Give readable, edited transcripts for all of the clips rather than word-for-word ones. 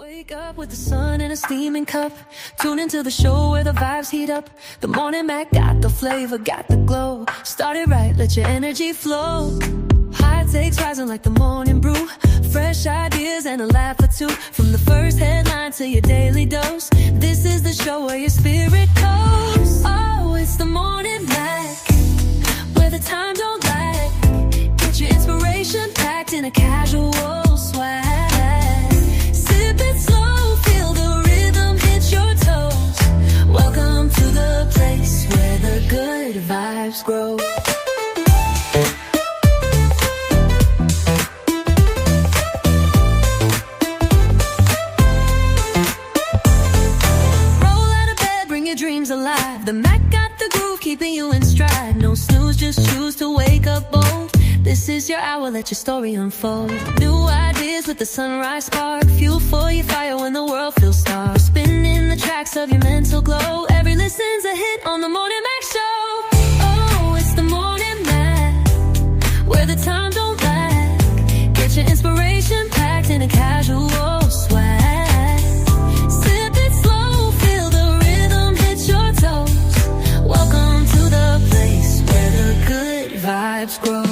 Wake up with the sun in a steaming cup. Tune into the show where the vibes heat up. The Morning Mac got the flavor, got the glow. Start it right, let your energy flow. High takes rising like the morning brew. Fresh ideas and a laugh or two. From the first headline to your daily dose. This is the show where your spirit goes. Oh, it's the Morning Mac, where the time don't lag. Get your inspiration packed in a casual swag. Sip it slow, feel the rhythm hit your toes. Welcome to the place where the good vibes grow. Dreams alive. The Mac got the groove, keeping you in stride. No snooze, just choose to wake up bold. This is your hour, let your story unfold. New ideas with the sunrise spark. Fuel for your fire when the world feels stark. Spinning the tracks of your mental glow. Every listen's a hit on the Morning Mac Show. Oh, it's the Morning Mac, where the time don't lag. Get your inspiration packed in a casual swag. Welcome to the place where the good vibes grow.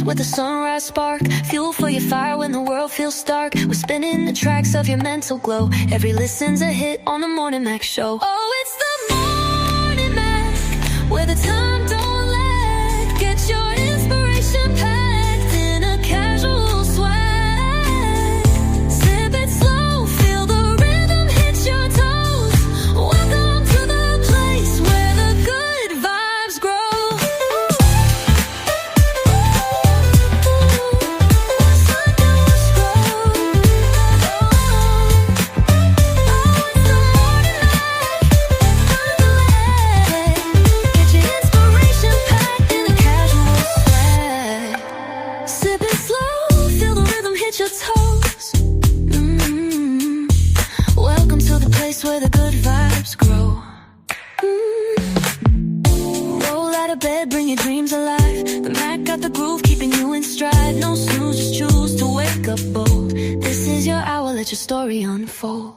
With a sunrise spark, fuel for your fire when the world feels stark. We're spinning the tracks of your mental glow. Every listen's a hit on the Morning Mac Show. Oh, it's the Morning Mac, where the time don't lag. Get your inspiration packed in a casual swag. Sip it slow, feel the rhythm hit your toes. Welcome to the place where the good vibes grow. Welcome to the place where the good vibes grow. Roll out of bed, bring your dreams alive. The Mac got the groove, keeping you in stride. No snooze, just choose to wake up bold. This is your hour, let your story unfold.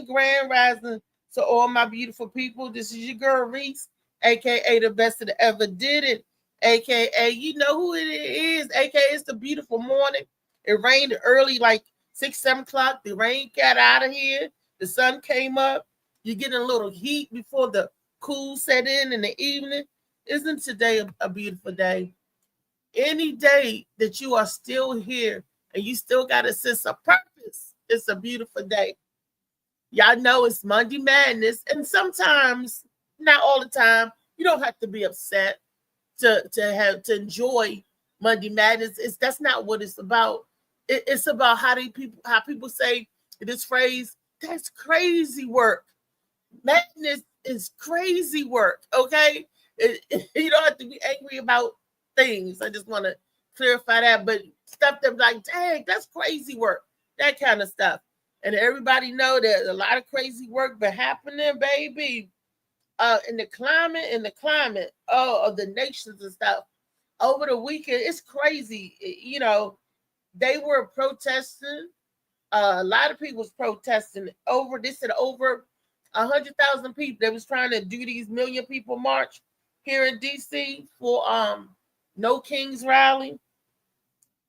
Grand rising to all my beautiful people. This is your girl Reese, aka the best that ever did it, aka you know who it is, aka it's the beautiful morning. It rained early, like 6-7 o'clock. The rain got out of here. The sun came up. You're getting a little heat before the cool set in the evening. Isn't today a beautiful day? Any day that you are still here and you still got a sense of purpose, it's a beautiful day. Y'all know it's Monday Madness, and sometimes, not all the time, you don't have to be upset to enjoy Monday Madness. That's not what it's about. It's about how people say this phrase. That's crazy work. Madness is crazy work. Okay, you don't have to be angry about things. I just want to clarify that. But stuff that like, dang, that's crazy work. That kind of stuff. And everybody know that a lot of crazy work been happening, baby. In the climate of the nations and stuff. Over the weekend, it's crazy. You know, they were protesting. A lot of people was protesting over. They said over 100,000 people. They was trying to do these million people march here in DC for No Kings rally.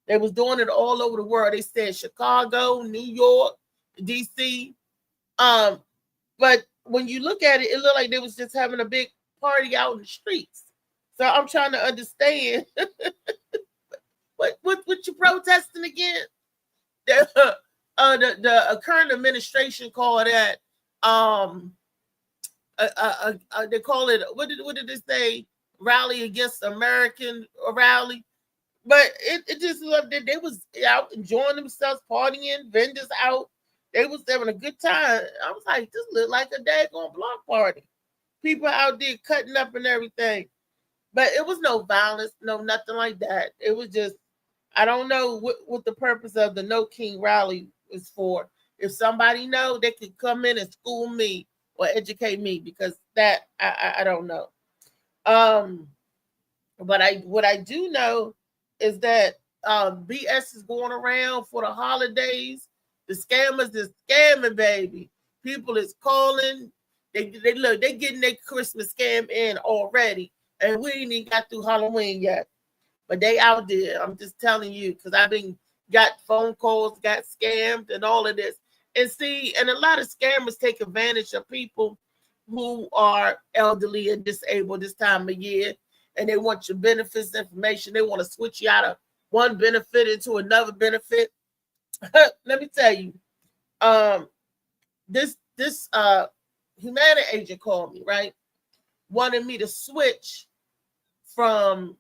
They was doing it all over the world. They said Chicago, New York, DC. But when you look at it, it looked like they was just having a big party out in the streets. So I'm trying to understand what you protesting again? The current administration call that they call it what did they say, rally against American rally, but it just looked that they was out enjoying themselves, partying, vendors out, they was having a good time. I was like, this looked like a daggone block party, people out there cutting up and everything, but it was no violence, no nothing like that. It was just, I don't know what the purpose of the No King rally is for. If somebody know, they could come in and school me or educate me, because that I don't know. But what I do know is that BS is going around for the holidays. The scammers is scamming, baby. People is calling. They getting their Christmas scam in already, and we ain't even got through Halloween yet. But they out there. I'm just telling you, because I've been got phone calls, got scammed, and all of this. And see, and a lot of scammers take advantage of people who are elderly and disabled this time of year, and they want your benefits information. They want to switch you out of one benefit into another benefit. Let me tell you, this Humana agent called me, right? Wanted me to switch from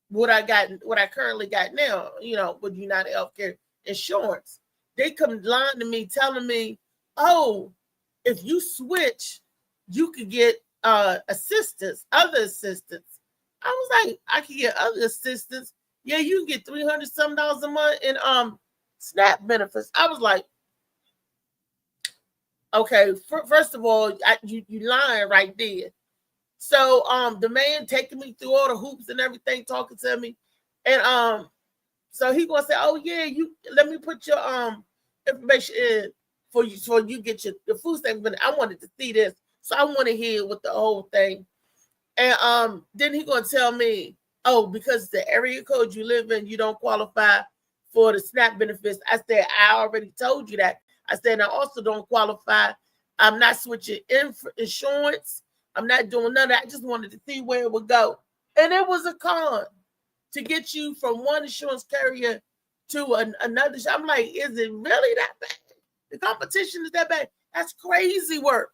what I currently got now, you know, with United Healthcare Insurance. They come lying to me, telling me, oh, if you switch, you could get assistance, other assistance. I was like, I can get other assistance. Yeah, you can get $300 some a month in SNAP benefits. I was like, okay, first of all, you lying right there. So the man taking me through all the hoops and everything, talking to me, and so he gonna say, oh yeah, you let me put your information in for you, so you get your food stamp. I wanted to see this, so I want to hear what the whole thing. And then he gonna tell me, oh, because the area code you live in, you don't qualify for the SNAP benefits. I said, I already told you that. I said, I also don't qualify. I'm not switching insurance. I'm not doing none of that. I just wanted to see where it would go. And it was a con to get you from one insurance carrier to another. I'm like, is it really that bad? The competition is that bad? That's crazy work.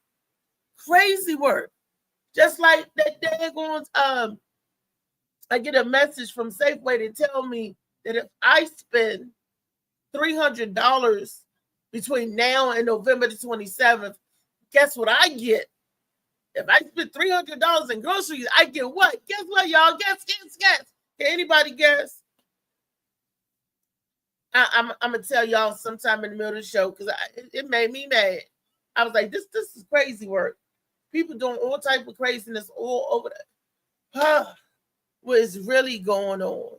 Crazy work. Just like that day going, I get a message from Safeway to tell me that if I spend $300 between now and November the 27th, guess what I get? If I spend $300 in groceries, I get what? Guess what, y'all? Guess. Can anybody guess? I'm gonna tell y'all sometime in the middle of the show, because it made me mad. I was like, this is crazy work. People doing all type of craziness all over what is really going on?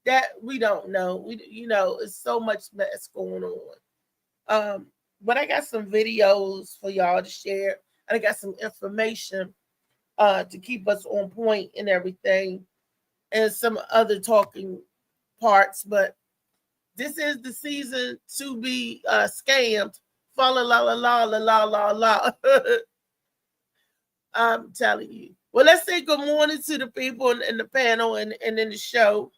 That we don't know. It's so much mess going on. But I got some videos for y'all to share. And I got some information to keep us on point and everything, and some other talking parts. But this is the season to be scammed. Fa la la la la la la la. I'm telling you. Well, let's say good morning to the people in the panel and in the show.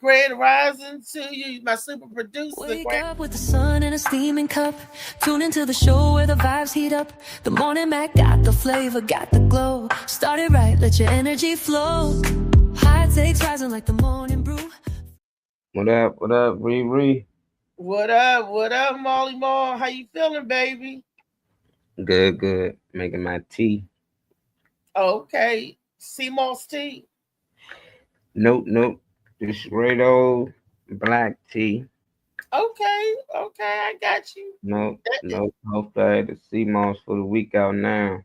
Grand rising to you, my super producer. Wake up with the sun in a steaming cup. Tune into the show where the vibes heat up. The morning Mac got the flavor, got the glow. Start it right, let your energy flow. High takes rising like the morning brew. What up, Riri? What up, Molly Mall? How you feeling, baby? Good. Making my tea. Okay. Sea moss tea. Nope. Just straight old black tea. Okay, I got you. No coffee. The sea moss for the week out now.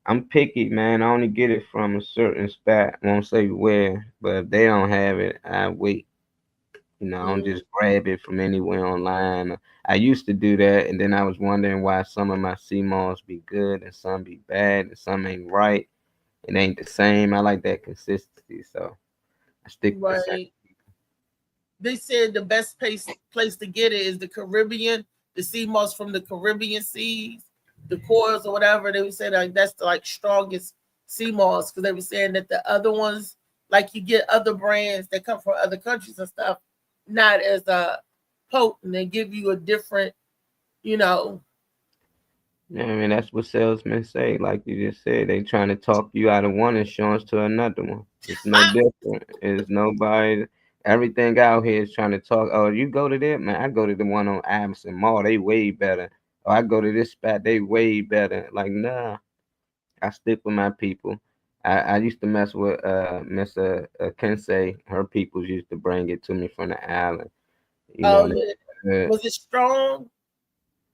I'm picky, man. I only get it from a certain spot. Won't say where, but if they don't have it, I wait. I don't Mm, just grab it from anywhere online. I used to do that, and then I was wondering why some of my sea moss be good and some be bad and some ain't right. It ain't the same. I like that consistency, so I stick with the same. right. They said the best place to get it is the Caribbean, the sea moss from the Caribbean seas, the coils or whatever. They would say like that's the like strongest sea moss because they were saying that the other ones, like you get other brands that come from other countries and stuff, not as potent. They give you a different, you know. Yeah, I mean, that's what salesmen say. Like you just said, they trying to talk you out of one insurance to another one. It's no different. It's nobody. Everything out here is trying to talk. Oh, you go to them, man. I go to the one on Iverson Mall. They way better. Or I go to this spot. They way better. Like, nah. I stick with my people. I used to mess with Miss Kensei. Her peoples used to bring it to me from the island. You Oh know, yeah, they, was it strong?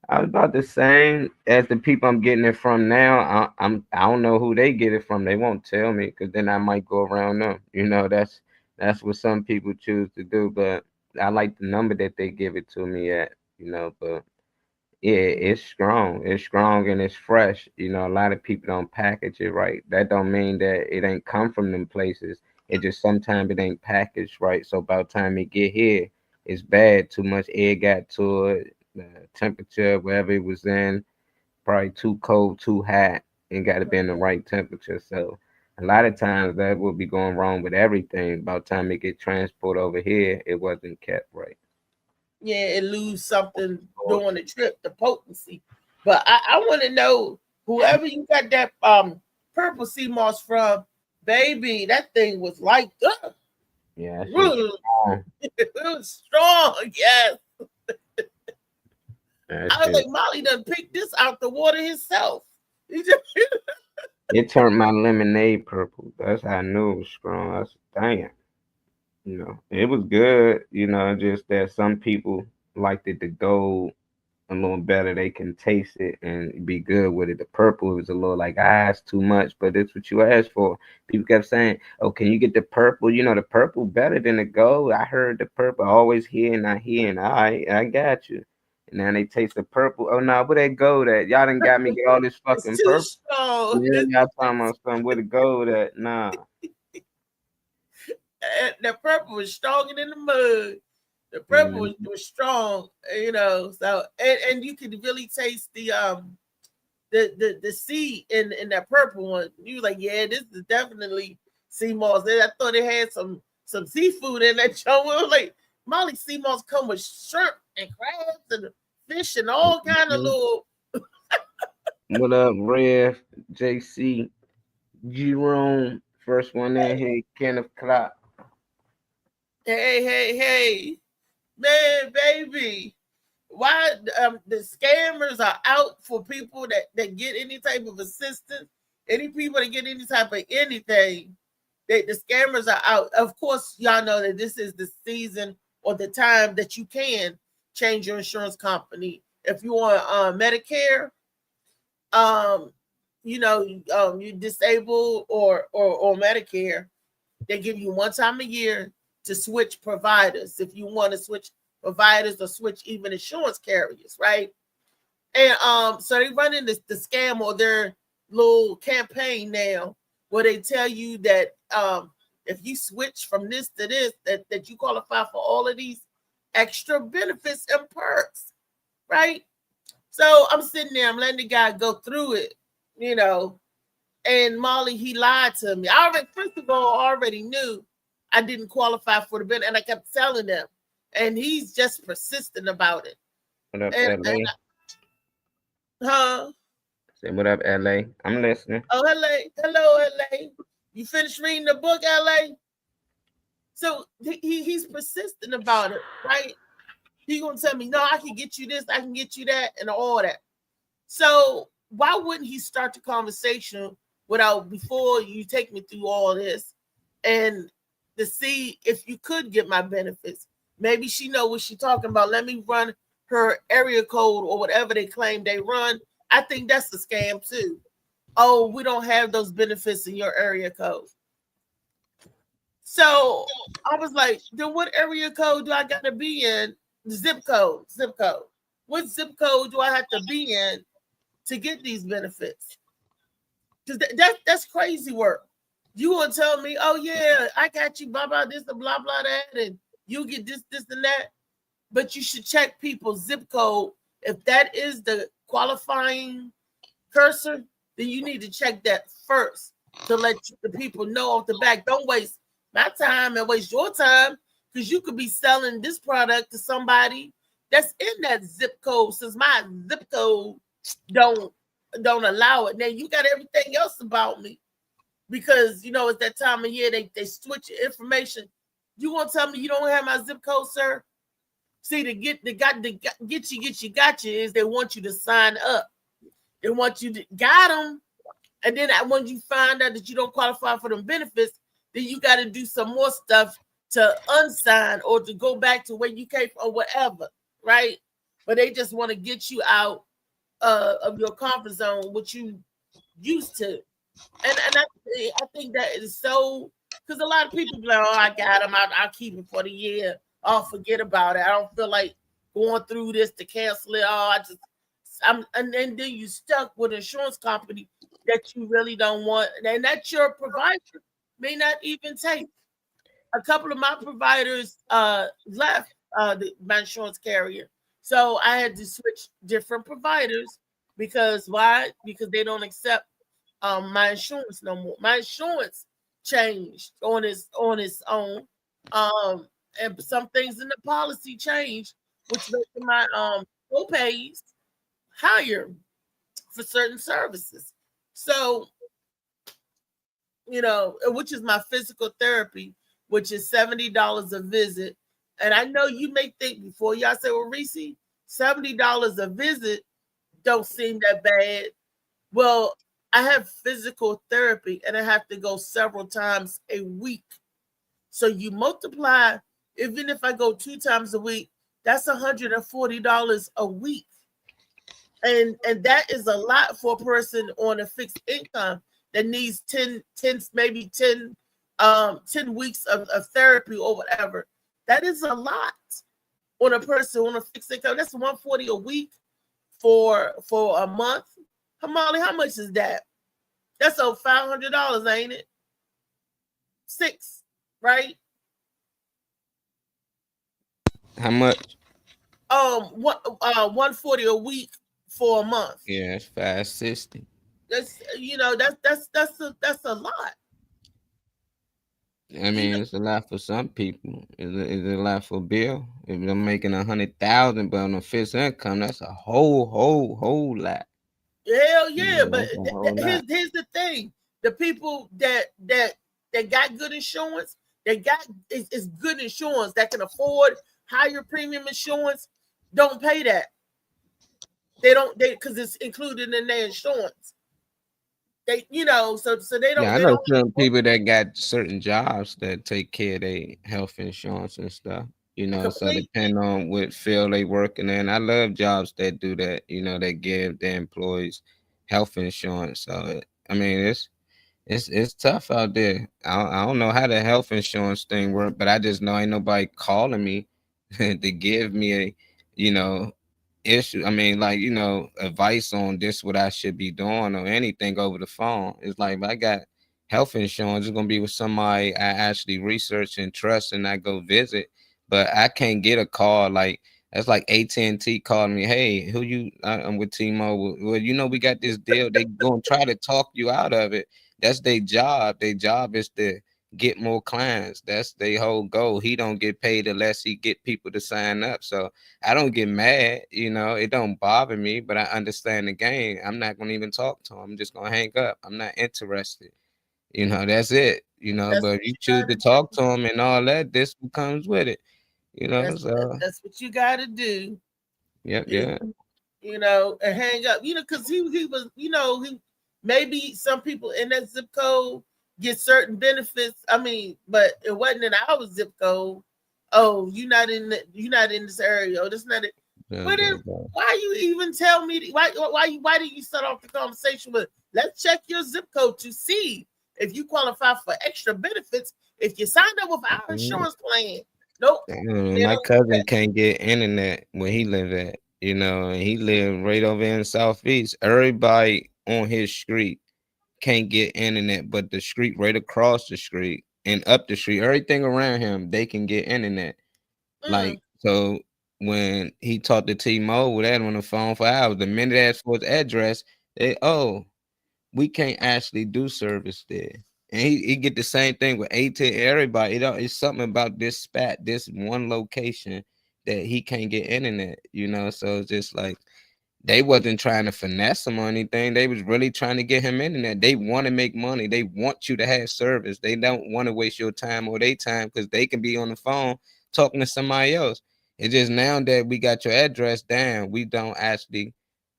I was about the same as the people I'm getting it from now. I don't know who they get it from. They won't tell me because then I might go around them. That's what some people choose to do. But I like the number that they give it to me at. But yeah, it's strong. It's strong and it's fresh. A lot of people don't package it right. That don't mean that it ain't come from them places. It just sometimes it ain't packaged right. So by the time it get here, it's bad. Too much air got to it. The temperature, wherever it was in, probably too cold, too hot, and got to be in the right temperature. So a lot of times that will be going wrong with everything. By the time it get transported over here, it wasn't kept right. Yeah, it lose something during the trip, the potency. But I want to know whoever you got that purple sea moss from, baby, that thing was like Yeah, that shit's really, strong. it was strong. Yes. That I was shit. like, Molly done picked this out the water himself. It turned my lemonade purple. That's how I knew it was strong. I said, dang. It was good. Just that some people liked it to go a little better. They can taste it and be good with it. The purple was a little like, it's too much, but it's what you asked for. People kept saying, oh, can you get the purple? The purple better than the gold. I heard the purple always here and not here. And I got you. And then they taste the purple. Oh, no, where that gold at? Y'all done got me get all this It's fucking too purple. strong. Yeah, y'all talking about something where the gold at? Nah. The purple was stronger than the mud. The purple Mm, was strong, So and you could really taste the sea in that purple one. You was like, yeah, this is definitely sea moss. And I thought it had some seafood in that show. We was like, Molly sea moss come with shrimp and crabs and fish and all kind of mhm. little. What up, Rev, JC, Jerome, first one in here, Kenneth Clark. Hey, man, baby. Why the scammers are out for people that get any type of assistance, any people that get any type of anything. The scammers are out. Of course, y'all know that this is the season or the time that you can change your insurance company. If you want Medicare, um, you disabled or Medicare, they give you one time a year to switch providers if you want to switch providers or switch even insurance carriers, right? And so they run in the scam or their little campaign now where they tell you that if you switch from this to this, that you qualify for all of these extra benefits and perks, right? So I'm sitting there, I'm letting the guy go through it, you know, and Molly, he lied to me. First of all, I already knew I didn't qualify for the benefit, and I kept telling them, and he's just persistent about it. What up, And LA? huh? Say what up, LA? I'm listening. Oh, hello, LA. You finished reading the book, LA? So he's persistent about it, right? He gonna tell me, no, I can get you this, I can get you that, and all that. So why wouldn't he start the conversation without before you take me through all this? And to see if you could get my benefits. Maybe she know what she's talking about. Let me run her area code or whatever they claim they run. I think that's a scam too. Oh, we don't have those benefits in your area code. So I was like, then what area code do I got to be in? Zip code, zip code. What zip code do I have to be in to get these benefits? Because that's crazy work. You want to tell me, oh yeah, I got you, blah blah this and blah blah that, and you get this and that. But you should check people's zip code. If that is the qualifying cursor, then you need to check that first to let the people know off the back. Don't waste my time and waste your time, because you could be selling this product to somebody that's in that zip code, since my zip code don't allow it. Now you got everything else about me, because you know it's that time of year they switch your information. You want to tell me you don't have my zip code, sir? See, to get you is they want you to sign up. They want you to got them, and then when you find out that you don't qualify for them benefits, then you got to do some more stuff to unsign or to go back to where you came from or whatever, right? But they just want to get you out of your comfort zone, what you used to. And I think that is so, because a lot of people be like, oh, I got them, I'll keep it for the year. Oh, forget about it. I don't feel like going through this to cancel it. Oh, and then you stuck with an insurance company that you really don't want, and that your provider may not even take. A couple of my providers left my insurance carrier, so I had to switch different providers. Because why? Because they don't accept my insurance no more. My insurance changed on its own, and some things in the policy changed, which makes my co-pays higher for certain services. So, you know, which is my physical therapy, which is $70 a visit. And I know you may think before y'all say, well, Reese, $70 a visit don't seem that bad. Well, I have physical therapy and I have to go several times a week. So you multiply, even if I go 2 times a week, that's $140 a week. And that is a lot for a person on a fixed income that needs 10 weeks of therapy or whatever. That is a lot on a person on a fixed income. That's $140 a week for a month. Molly, how much is that? That's over $500, ain't it? 6, right? How much? $140 a week for a month. Yeah, it's $560. That's that's a lot. I mean, it's a lot for some people. It's a lot for Bill. If I'm making 100,000, but on a fixed income, that's a whole lot. Hell yeah, but here's the thing: the people that got good insurance, it's good insurance that can afford higher premium insurance, don't pay that. They because it's included in their insurance. They, so they don't. Yeah, I know some people that got certain jobs that take care of their health insurance and stuff. So depending on what field they working in. I love jobs that do that. That give their employees health insurance. So I mean, it's tough out there. I don't know how the health insurance thing work, but I just know ain't nobody calling me to give me a issue. I mean, like, advice on this, what I should be doing or anything over the phone. It's like, if I got health insurance, it's gonna be with somebody I actually research and trust and I go visit. But I can't get a call like that's like AT&T calling me, hey, who you? I'm with T-Mobile. Well, we got this deal. They gonna try to talk you out of it. That's their job. Their job is to get more clients. That's their whole goal. He don't get paid unless he get people to sign up. So I don't get mad. It don't bother me, but I understand the game. I'm not gonna even talk to him. I'm just gonna hang up. I'm not interested. That's it. But if you choose to talk to him and all that, this comes with it. That's what you got to do. Yep, yeah. And hang up. Because he was. He maybe some people in that zip code get certain benefits. I mean, but it wasn't in our zip code. Oh, you're not in this area. Oh, that's not it. But then why you even tell me why did you start off the conversation with let's check your zip code to see if you qualify for extra benefits if you signed up with our insurance plan? Nope. My cousin can't get internet where he live at, you know, and he live right over in Southeast. Everybody on his street can't get internet, but the street right across the street and up the street, everything around him, they can get internet. Like, so when he talked to T-Mobile, they had on the phone for hours. The minute they asked for his address, we can't actually do service there. And he get the same thing with AT. Everybody, it's something about this one location that he can't get internet, you know. So it's just like they wasn't trying to finesse him or anything. They was really trying to get him internet. They want to make money. They want you to have service. They don't want to waste your time or their time because they can be on the phone talking to somebody else. It's just now that we got your address down, we don't actually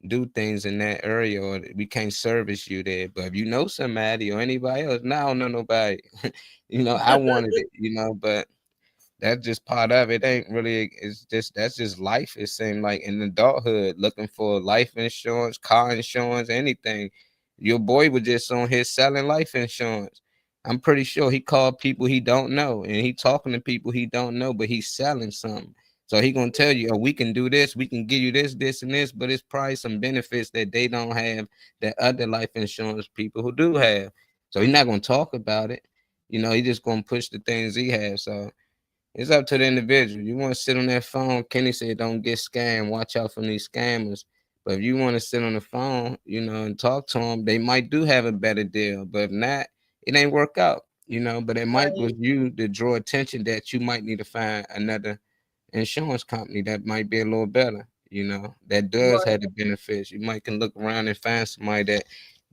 do things in that area, or we can't service you there. But if you know somebody or anybody else, no, I don't know nobody. You know, I wanted it, you know, but that's just part of it. Ain't really, it's just that's just life. It seemed like in adulthood, looking for life insurance, car insurance, anything. Your boy was just on his selling life insurance. I'm pretty sure he called people he don't know, and he talking to people he don't know, but he's selling something. So he gonna tell you, oh, we can do this, we can give you this, this, and this, but it's probably some benefits that they don't have that other life insurance people who do have. So he's not gonna talk about it. You know, he just gonna push the things he has. So it's up to the individual. You want to sit on that phone, Kenny said, don't get scammed. Watch out from these scammers. But if you want to sit on the phone, you know, and talk to them, they might do have a better deal. But if not, it ain't work out, you know. But it might was you to draw attention that you might need to find another insurance company that might be a little better, you know, that does have the benefits. You might can look around and find somebody that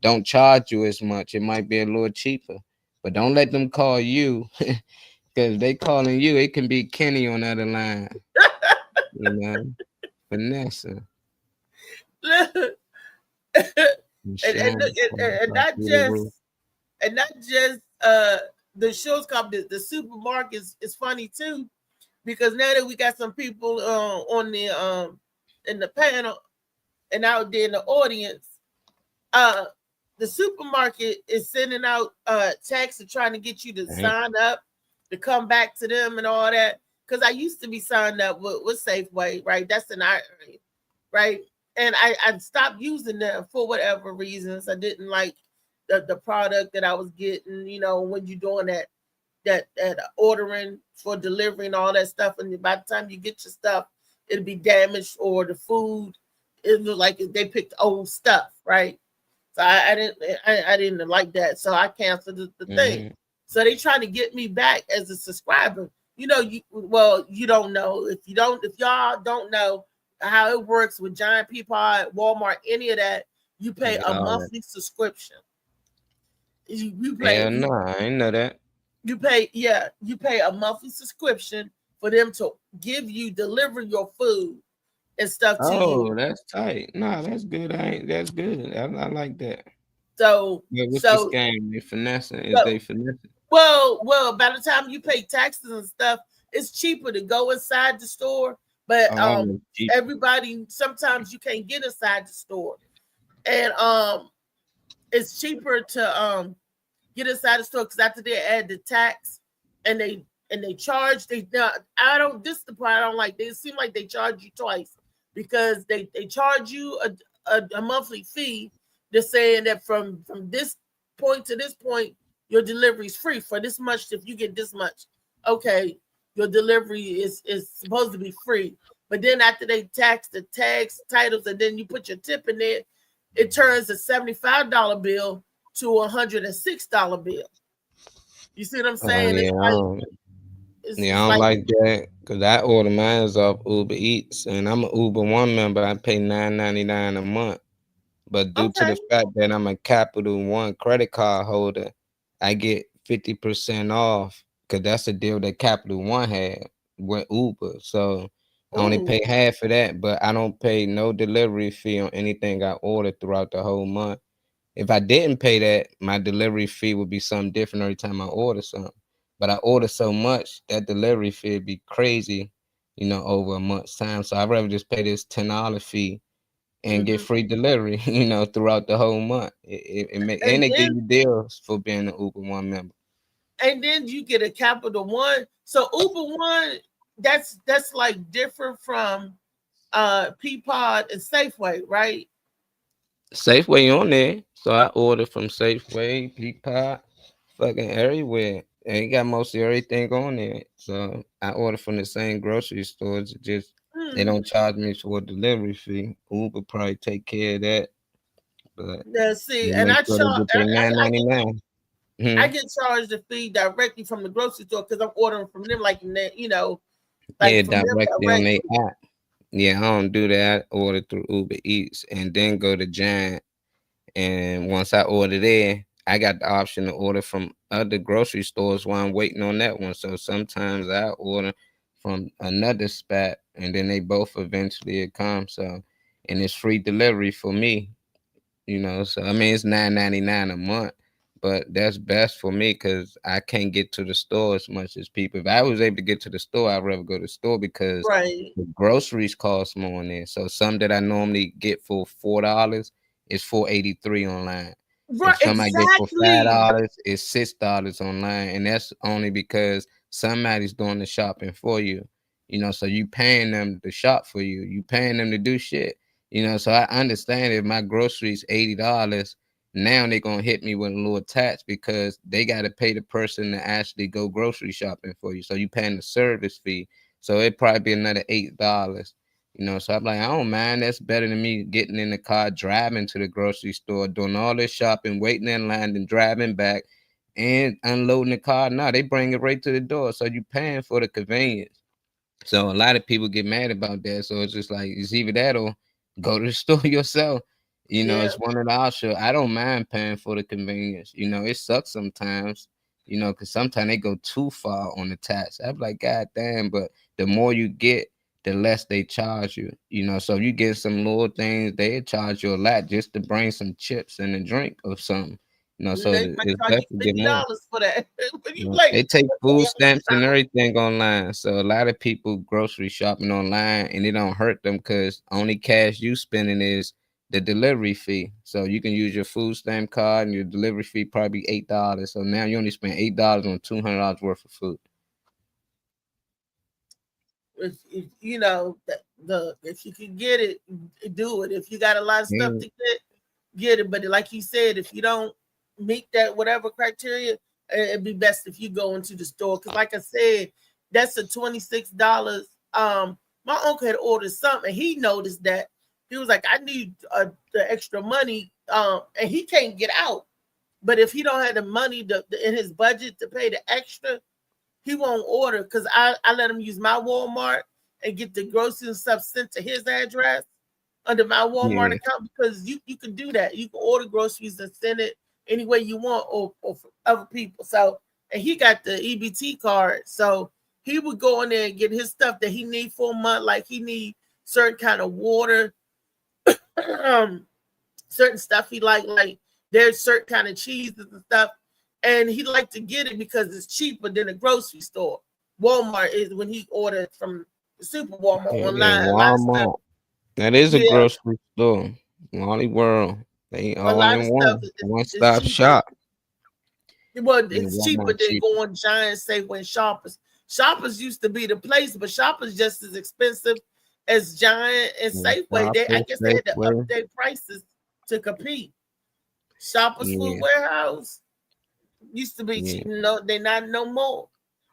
don't charge you as much. It might be a little cheaper. But don't let them call you. Because they calling you, it can be Kenny on the other line. You know, Vanessa. and not just the insurance company, the supermarket is funny too, because now that we got some people on the in the panel and out there in the audience, the supermarket is sending out texts and trying to get you to sign up to come back to them and all that. Because I used to be signed up with Safeway, right? That's in our area, right? And I stopped using them for whatever reasons. I didn't like the product that I was getting, you know, when you're doing that ordering for delivery and all that stuff. And by the time you get your stuff, it'll be damaged, or the food, it was like they picked old stuff, right? So I didn't like that. So I canceled the thing. So they trying to get me back as a subscriber. You know, you don't know. If y'all don't know how it works with Giant Peapod, Walmart, any of that, you pay a monthly subscription. You pay. No, I didn't know that. You pay a monthly subscription for them to deliver your food and stuff to you. Oh, that's tight. No, that's good. That's good. I like that. So what's the scam? They finessing. They finessing? Well, by the time you pay taxes and stuff, it's cheaper to go inside the store. But everybody, sometimes you can't get inside the store, and it's cheaper to get inside the store because after they add the tax and they charge this is the part I don't like. They seem like they charge you twice because they charge you a monthly fee. They're saying that from this point to this point, your delivery is free for this much. If you get this much, okay, your delivery is supposed to be free. But then after they tax the tags, titles, and then you put your tip in there, it turns a $75 bill to $106 bill. You see what I'm saying? I don't like that because I order mine off Uber Eats, and I'm an Uber One member. I pay $9.99 a month. But due to the fact that I'm a Capital One credit card holder, I get 50% off because that's a deal that Capital One had with Uber. So I only pay half of that, but I don't pay no delivery fee on anything I order throughout the whole month. If I didn't pay that, my delivery fee would be something different every time I order something. But I order so much that delivery fee would be crazy, over a month's time. So I'd rather just pay this $10 fee and get Mhm. free delivery, throughout the whole month. And And they give then you deals for being an Uber One member. you get a Capital One. So Uber One, that's like different from Peapod and Safeway, right? Safeway on there. So I order from Safeway, Peapod, fucking everywhere. And it got most of everything on there. So I order from the same grocery stores. It just they Hmm. don't charge me for a delivery fee. Uber probably take care of that. But Yeah, see, they and make sure they get their $9.99. I get charged the fee directly from the grocery store because I'm ordering from them, like Yeah, like from them directly on their directly. app. Yeah, I don't do that. I order through Uber Eats and then go to Giant. And once I order there, I got the option to order from other grocery stores while I'm waiting on that one. So sometimes I order from another spot and then they both eventually come. So and it's free delivery for me. So I mean it's $9.99 a month, but that's best for me because I can't get to the store as much as people. If I was able to get to the store, I'd rather go to the store because Right. the groceries cost more in there. So some that I normally get for $4 is $4.83 online. Right. If some I get for five Exactly. dollars, it's $6 online, and that's only because somebody's doing the shopping for you. So you paying them to shop for you. You paying them to do shit. So I understand if my groceries $80, now they're gonna hit me with a little tax because they gotta pay the person to actually go grocery shopping for you. So you paying the service fee. So it probably be another $8. So I'm like, I don't mind. That's better than me getting in the car, driving to the grocery store, doing all this shopping, waiting in line, and driving back and unloading the car. No, they bring it right to the door. So you paying for the convenience. So a lot of people get mad about that. So it's just like it's either that or go to the store yourself. Yeah. It's one of the options. I don't mind paying for the convenience. It sucks sometimes. Because sometimes they go too far on the tax. I'm like, God damn, but the more you get, the less they charge you. So if you get some little things, they charge you a lot just to bring some chips and a drink or something. So They might it's charge best you to get fifty more. dollars for that. But you like, They take food yeah, stamps and everything online. So a lot of people grocery shopping online and it don't hurt them because only cash you spending is the delivery fee. So you can use your food stamp card and your delivery fee probably $8. So now you only spend $8 on $200 worth of food. if if you can get it, do it. If you got a lot of stuff Mm, to get it. But like you said, if you don't meet that whatever criteria, it'd be best if you go into the store. Because like I said, that's a $26. My uncle had ordered something. He noticed that he was like, I need the extra money. And he can't get out. But if he don't have the money in his budget to pay the extra, he won't order because I let him use my Walmart and get the groceries and stuff sent to his address under my Walmart yeah, account because you can do that. You can order groceries and send it any way you want or for other people. So and he got the EBT card. So he would go in there and get his stuff that he need for a month, like he need certain kind of water, um, certain stuff he like there's certain kind of cheeses and stuff, and he like to get it because it's cheaper than a grocery store. Walmart is when he ordered from the super Walmart yeah, online. A lot of stuff, Walmart. That is a yeah, grocery store. Wally World. They a all lot of in stuff one. is One-stop cheaper. shop. Well, Yeah, it's cheaper Walmart than cheap. going Giant, Safeway, and Shoppers. Shoppers used to be the place, but Shoppers just as expensive as Giant and Yeah, Safeway. I Shoppers, guess they had to Safeway. update prices to compete. Shoppers Food Yeah, Warehouse used to be cheap. yeah. No, they not no more.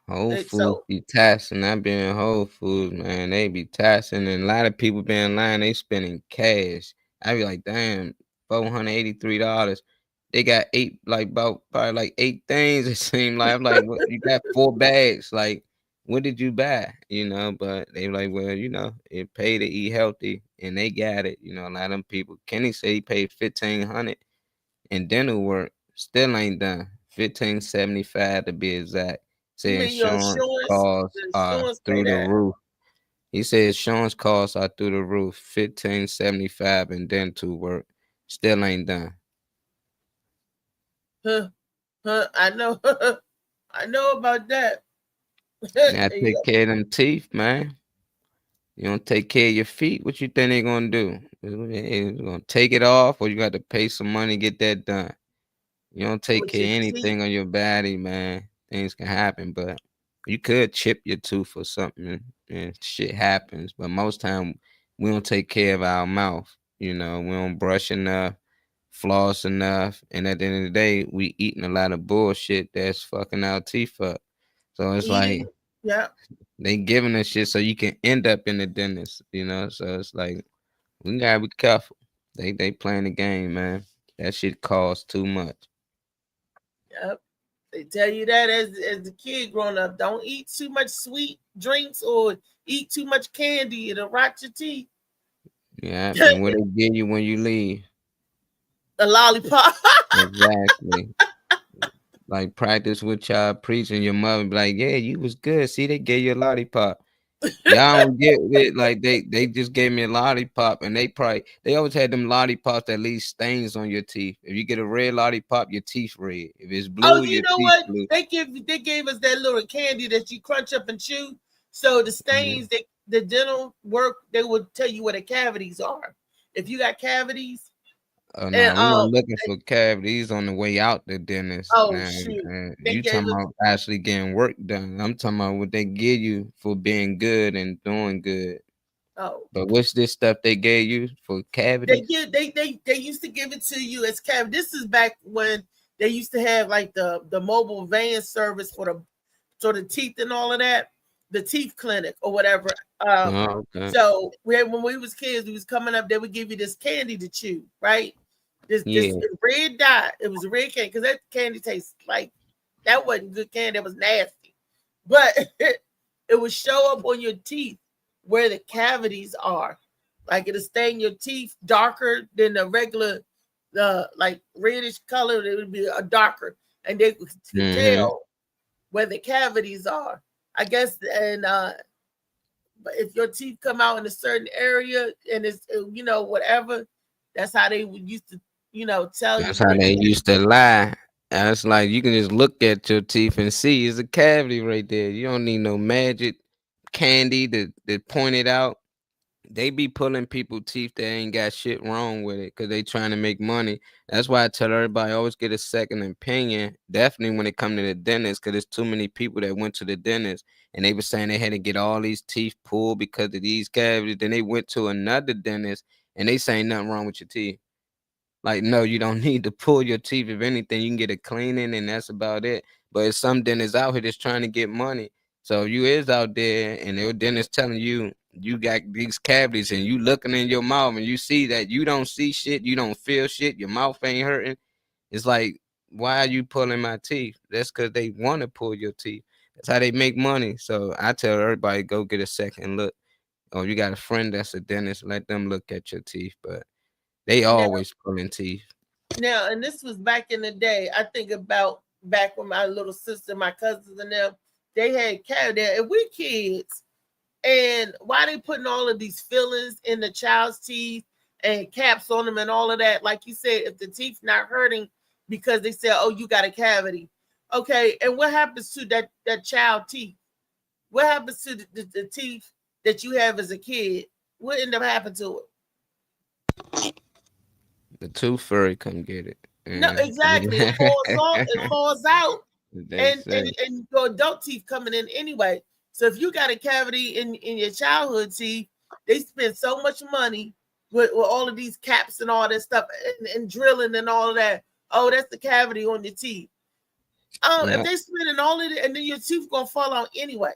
Whole Foods So be taxing. I been in Whole Foods, man. They be taxing, and a lot of people be in line. They spending cash. I be like, damn, $483. They got eight, like about probably like eight things. It seemed like I'm like, what, you got four bags. Like, what did you buy? But they like, well, it pay to eat healthy, and they got it. A lot of them people. Kenny say he paid 1,500 and dental work still ain't done. 1575 to be exact. you Say mean your insurance insurance? costs The are insurance pay through the that? roof. He said insurance costs are through the roof. 1575 and dental work still ain't done. Huh, I know. I know about that. Now take care of them teeth, man. You don't take care of your feet. What you think they gonna do? They gonna take it off, or you got to pay some money to get that done. You don't take With care your of teeth. anything on your body, man. Things can happen, but you could chip your tooth or something, and shit happens. But most time we don't take care of our mouth. You know, we don't brush enough, floss enough, and at the end of the day, we eating a lot of bullshit that's fucking our teeth up. So it's like Eating. Yeah. they giving us shit so you can end up in the dentist. You know, so it's like we gotta be careful. They playing the game, man. That shit costs too much. Yep. They tell you that as the kid growing up. Don't eat too much sweet drinks or eat too much candy. It'll rot your teeth. Yeah, and what they give you when you leave. A lollipop. Exactly. Like practice what y'all preaching. Your mother be like, yeah, you was good. See, they gave you a lollipop. Y'all don't get it. Like they just gave me a lollipop, and they always had them lollipops that leave stains on your teeth. If you get a red lollipop, your teeth red. If it's Oh, blue, you your know teeth what? blue. They gave us that little candy that you crunch up and chew. So the Mhm. stains, the dental work, they would tell you where the cavities are. If you got cavities, Oh and no, we weren't looking for cavities on the way out the dentist. oh Now, shoot, they you gave talking us. about actually getting work done. I'm talking about what they give you for being good and doing good. Oh, But what's this stuff they gave you for they cavities? give they used to give it to you as cavity. This is back when they used to have like the mobile van service for the teeth and all of that, the teeth clinic or whatever. Oh, okay. So when we was kids, we was coming up, they would give you this candy to chew, right? This Yeah. red dot. It was a red candy because that candy tastes like that wasn't good candy. That was nasty, but it would show up on your teeth where the cavities are. Like it'll stain your teeth darker than the regular, the like reddish color. It would be a darker, and they could Mm-hmm. tell where the cavities are. I guess, and but if your teeth come out in a certain area and it's whatever, that's how they would used to tell you That's how where they you. used to lie. That's like you can just look at your teeth and see it's a cavity right there. You don't need no magic candy to point it out. They be pulling people teeth that ain't got shit wrong with it because they trying to make money. That's why I tell everybody always get a second opinion. Definitely when it come to the dentist, because there's too many people that went to the dentist and they were saying they had to get all these teeth pulled because of these cavities. Then they went to another dentist and they saying nothing wrong with your teeth. Like, no, you don't need to pull your teeth. If anything, you can get a cleaning and that's about it. But it's some dentists out here that's trying to get money. So if you is out there and your dentist telling you you got these cavities and you looking in your mouth and you see that you don't see shit, you don't feel shit, your mouth ain't hurting. It's like, why are you pulling my teeth? That's because they want to pull your teeth. That's how they make money. So I tell everybody go get a second look. Or you got a friend that's a dentist, let them look at your teeth. But they Now, always pulling teeth. and this was back in the day. I think about back when my little sister, my cousins, and them, they had cavity. And we kids, and why they putting all of these fillings in the child's teeth and caps on them and all of that? Like you said, if the teeth not hurting because they said, "Oh, you got a cavity," okay. And what happens to that child teeth? What happens to the teeth that you have as a kid? What end up happening to it? The tooth fairy come get it. No, Yeah. exactly. It falls off. It falls out, and That's and it. and your adult teeth coming in anyway. So if you got a cavity in your childhood teeth, they spend so much money with all of these caps and all that stuff and drilling and all of that. Oh, that's the cavity on your teeth. Oh, if Yeah. they spending all of it, and then your teeth gonna fall out anyway.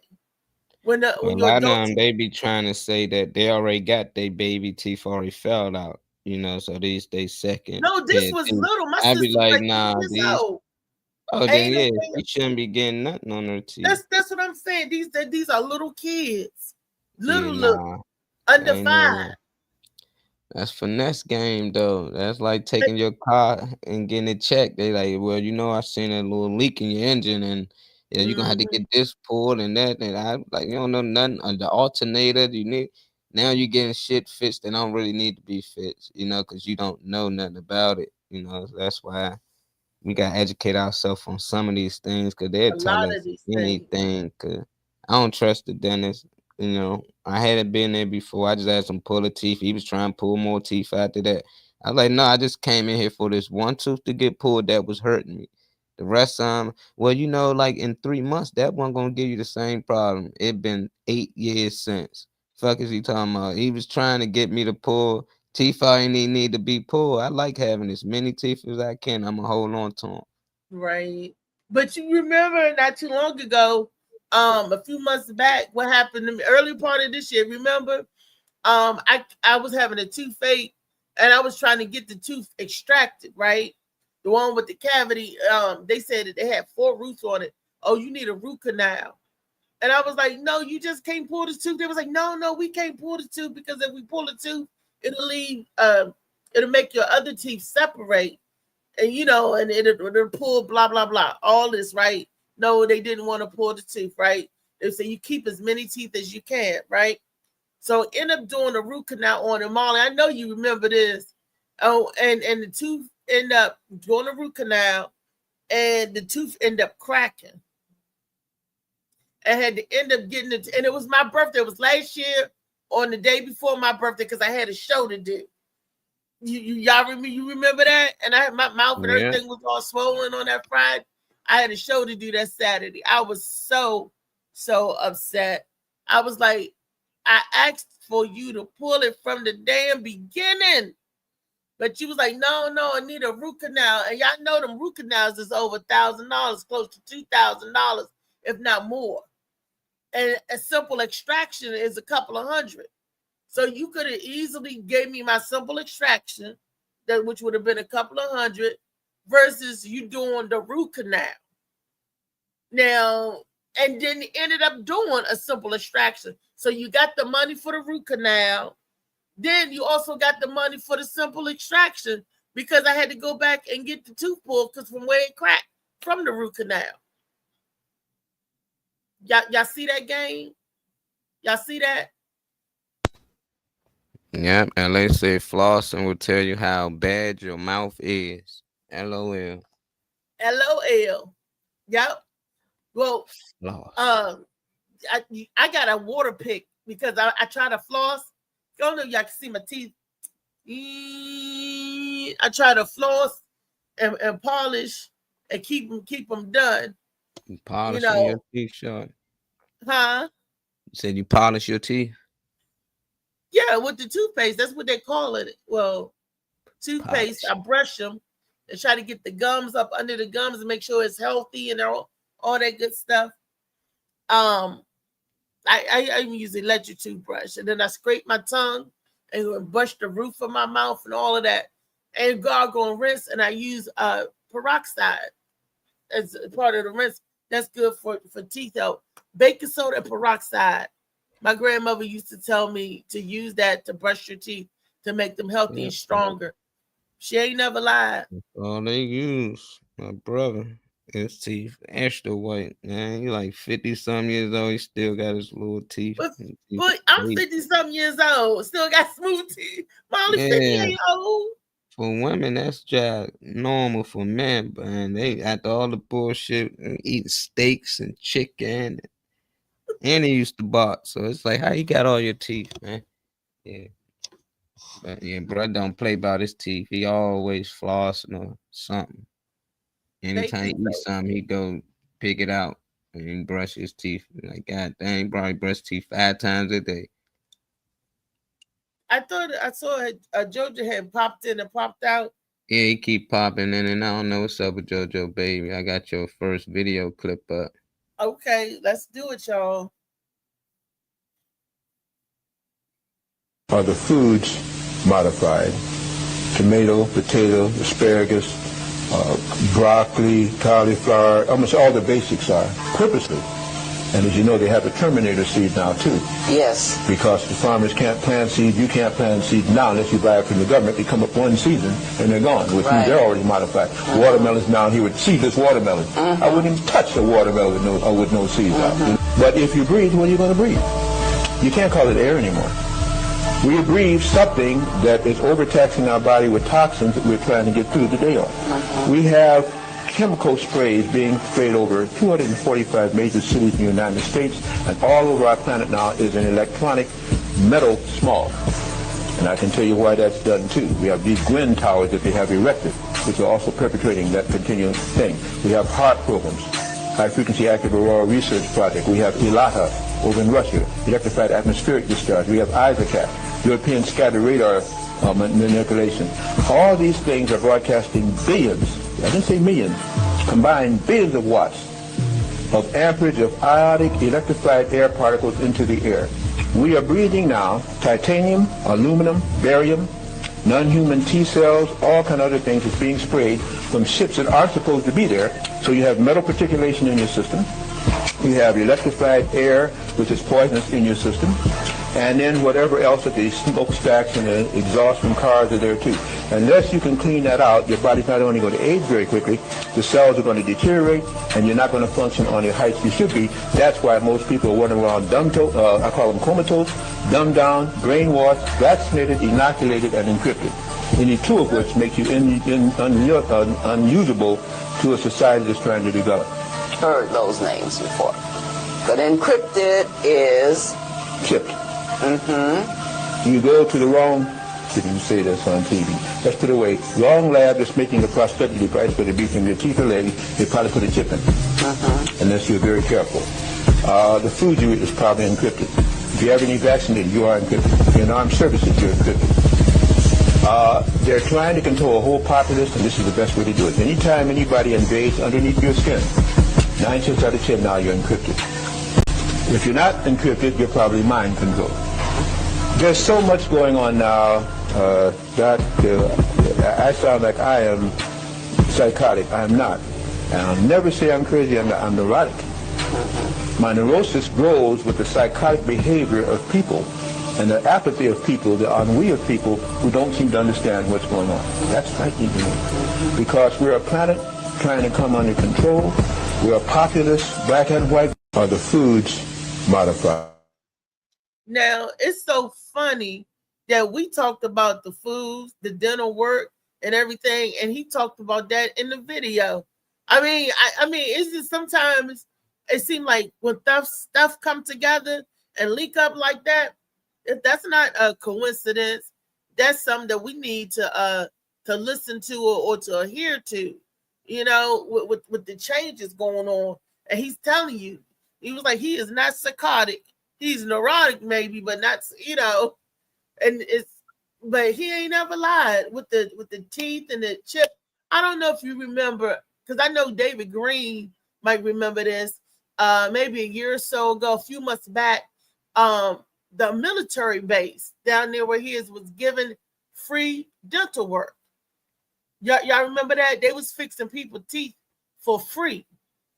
When A when your lot of adult them teeth. they be trying to say that they already got their baby teeth already fell out, so these they second No, this pair of was teeth. little. My I be sister's like, like 8 nah, years these. old. Oh, then Ain't no yeah, way. she shouldn't be getting nothing on her teeth. That's what I'm saying. These are little kids, Yeah, little nah, under ain't no 5. way. That's finesse game though. That's like taking your car and getting it checked. They like, well, I seen a little leak in your engine, and you're gonna have to Mhm. get this pulled and that. And I like, you don't know nothing. The alternator you need. Now you're getting shit fixed that don't really need to be fixed. Because you don't know nothing about it. That's why. we gotta educate ourselves on some of these things because they'll A tell lot us of these things. anything. Cause I don't trust the dentist. You know, I hadn't been there before. I just had some pull of teeth. He was trying to pull more teeth after that. I was like, no, I just came in here for this one tooth to get pulled that was hurting me. The rest well, you know, like in 3 months, that one gonna give you the same problem. It been 8 years since. Fuck is he talking about? He was trying to get me to pull teeth I ain't even need to be pulled. I like having as many teeth as I can. I'm gonna hold on to them. Right. But you remember not too long ago, a few months back, what happened in the early part of this year, remember? I was having a toothache and I was trying to get the tooth extracted, right? The one with the cavity. They said that they had 4 roots on it. Oh, you need a root canal. And I was like, no, you just can't pull the tooth. They was like, no, we can't pull the tooth because if we pull the tooth, it'll leave, it'll make your other teeth separate. And you know, and it'll pull blah blah blah. All this, right? No, they didn't want to pull the tooth, right? They say you keep as many teeth as you can, right? So end up doing a root canal on it. Molly, I know you remember this. Oh, and the tooth end up doing a root canal, and the tooth end up cracking. I had to end up getting it, and it was my birthday. It was last year on the day before my birthday because I had a show to do. Y'all remember? You remember that? And I had my mouth and everything was all swollen on that Friday. I had a show to do that Saturday. I was so upset. I was like, I asked for you to pull it from the damn beginning, but you was like, no, I need a root canal, and y'all know them root canals is over $1,000, close to $2,000, if not more. And a simple extraction is a couple of hundred. So you could have easily gave me my simple extraction, which would have been a couple of hundred, versus you doing the root canal. Now, and then ended up doing a simple extraction. So you got the money for the root canal. Then you also got the money for the simple extraction because I had to go back and get the tooth pulled because from where it cracked from the root canal. Y'all see that game? Y'all see that? Yep, and they say flossing will tell you how bad your mouth is. LOL. LOL. Yep. Well, Floss. I got a water pick because I try to floss. I don't know if y'all can see my teeth. I try to floss and polish and keep them done. You polishing your teeth, short. Huh? You said you polish your teeth? Yeah, with the toothpaste. That's what they call it. Well, toothpaste, I brush them and try to get the gums up under the gums and make sure it's healthy and all that good stuff. I use electric toothbrush, and then I scrape my tongue and brush the roof of my mouth and all of that, and gargle and rinse. And I use peroxide as part of the rinse. That's good for teeth health. Baking soda and peroxide. My grandmother used to tell me to use that to brush your teeth to make them healthy and stronger. She ain't never lied. That's all they use. My brother, his teeth extra white. Man, he like 50-some years old. He still got his little teeth. But I'm 50-some years old. Still got smooth teeth. Molly 50 years old. For women, that's just normal. For men, but they after all the bullshit, eating steaks and chicken. And he used to box, so it's like, how you got all your teeth, man? Yeah. But yeah, bro, don't play about his teeth. He always flossing or something. Anytime he eats something, he go pick it out and brush his teeth. Like, God dang, bro, he brush teeth 5 times a day. I thought I saw JoJo had popped in and popped out. Yeah, he keep popping in, and I don't know what's up with JoJo, baby. I got your first video clip up. Okay, let's do it, y'all. Are the foods modified? Tomato, potato, asparagus, broccoli, cauliflower, almost all the basics are purposely. And as you know, they have a terminator seed now too. Yes. Because the farmers can't plant seed, you can't plant seed now unless you buy it from the government. They come up one season and they're gone, which means they're already modified. Watermelons down here with seedless watermelon. I wouldn't even touch a watermelon with no seeds out. But if you breathe, what are you going to breathe? You can't call it air anymore. We breathe something that is overtaxing our body with toxins that we're trying to get through the day on. We have chemical sprays being sprayed over 245 major cities in the United States, and all over our planet now is an electronic metal smog. And I can tell you why that's done too. We have these Gwen towers that they have erected, which are also perpetrating that continuing thing. We have HAARP programs, High Frequency Active Aurora Research Project. We have ELATA over in Russia, Electrified Atmospheric Discharge. We have ISACAP, European Scatter Radar manipulation. All these things are broadcasting billions, I didn't say millions, combined billions of watts of amperage of ionic electrified air particles into the air. We are breathing now titanium, aluminum, barium, non-human T cells, all kind of other things is being sprayed from ships that aren't supposed to be there. So you have metal particulation in your system. You have electrified air, which is poisonous in your system. And then whatever else that the smokestacks and the exhaust from cars are there too. Unless you can clean that out, your body's not only going to age very quickly, the cells are going to deteriorate, and you're not going to function on the heights you should be. That's why most people are running around I call them comatose, dumbed down, brainwashed, vaccinated, inoculated, and encrypted. Any two of which make you unusable to a society that's trying to develop. Heard those names before. But encrypted is chipped. You go to the wrong, didn't say this on TV, let's put it away, wrong lab that's making a prosthetic device for the beef in your teeth or leg, they probably put a chip in, unless you're very careful. The food you eat is probably encrypted. If you have any vaccinated, you are encrypted. If you're in armed services, you're encrypted. They're trying to control a whole populace, and this is the best way to do it. Anytime anybody invades underneath your skin, 9 times out of 10 now you're encrypted. If you're not encrypted, you're probably mind controlled. There's so much going on now that I sound like I am psychotic. I'm not. And I'll never say I'm crazy. I'm neurotic. My neurosis grows with the psychotic behavior of people and the apathy of people, the ennui of people who don't seem to understand what's going on. That's frightening to me. Because we're a planet trying to come under control. We're a populace, black and white, are the foods modified. Now, it's so funny that we talked about the foods, the dental work, and everything, and he talked about that in the video. I mean, it's just sometimes it seems like when stuff come together and link up like that, if that's not a coincidence, that's something that we need to listen to or to adhere to, you know, with the changes going on. And he's telling you, he was like, he is not psychotic. He's neurotic maybe, but not, you know, but he ain't never lied with the teeth and the chip. I don't know if you remember, because I know David Green might remember this, maybe a year or so ago, a few months back, the military base down there where he was given free dental work. Y'all remember that? They was fixing people's teeth for free,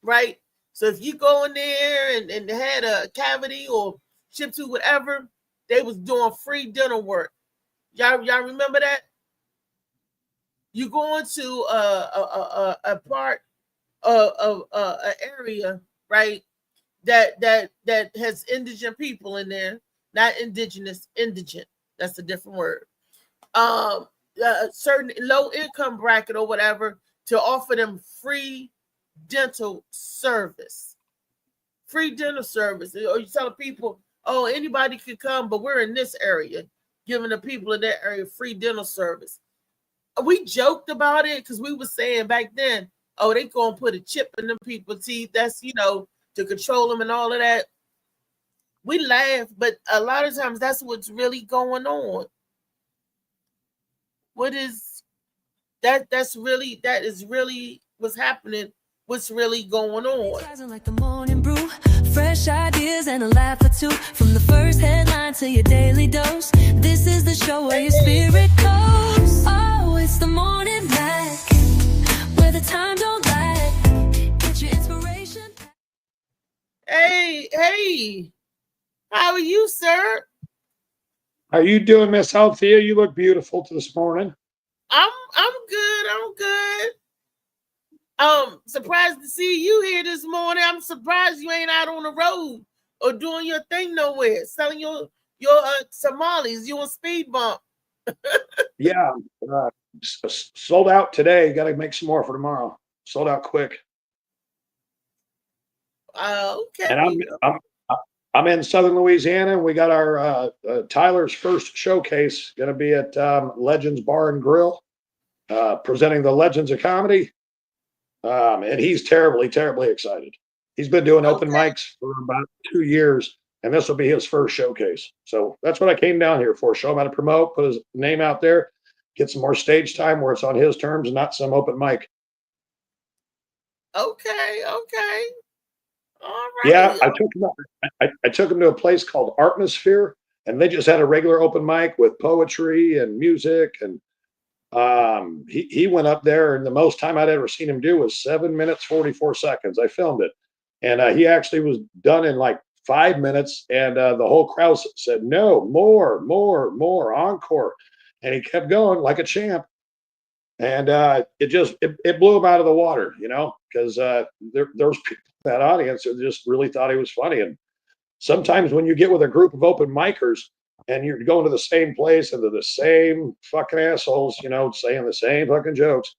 right? So if you go in there and had a cavity or chip tooth, whatever, they was doing free dental work. Y'all remember that? You go into a part of an area, right? That has indigent people in there, not indigenous, indigent. That's a different word. A certain low income bracket or whatever, to offer them free dental service. Free dental service. Or you tell people, oh, anybody can come, but we're in this area, giving the people in that area free dental service. We joked about it because we were saying back then, oh, they gonna put a chip in them people's teeth. That's, you know, to control them and all of that. We laugh, but a lot of times that's what's really going on. What is that? That is really what's happening. What's really going on? Rising like the morning brew, fresh ideas and a laugh or two. From the first headline to your daily dose, this is the show where your spirit goes. Oh, it's the morning Mac, where the time don't lag. Get your inspiration. Hey, how are you, sir? How you doing, Miss Althea? You look beautiful this morning. I'm good. Surprised to see you here this morning. I'm surprised you ain't out on the road or doing your thing nowhere, selling your tamales. You on speed bump? Yeah, sold out today. Got to make some more for tomorrow. sold out quick. Okay. And I'm in Southern Louisiana, and we got our Tyler's first showcase going to be at Legends Bar and Grill, presenting the Legends of Comedy. And he's terribly, terribly excited. He's been doing open mics for about 2 years, and this will be his first showcase. So that's what I came down here for. Show him how to promote, put his name out there, get some more stage time where it's on his terms and not some open mic. Okay. All right. Yeah, I took him to a place called Artmosphere, and they just had a regular open mic with poetry and music. And he went up there, and the most time I'd ever seen him do was 7 minutes 44 seconds. I filmed it, and he actually was done in like 5 minutes, and the whole crowd said, "No, more, encore," and he kept going like a champ. And it blew him out of the water, because there was people in that audience who just really thought he was funny. And sometimes when you get with a group of open micers and you're going to the same place and they're the same fucking assholes, saying the same fucking jokes,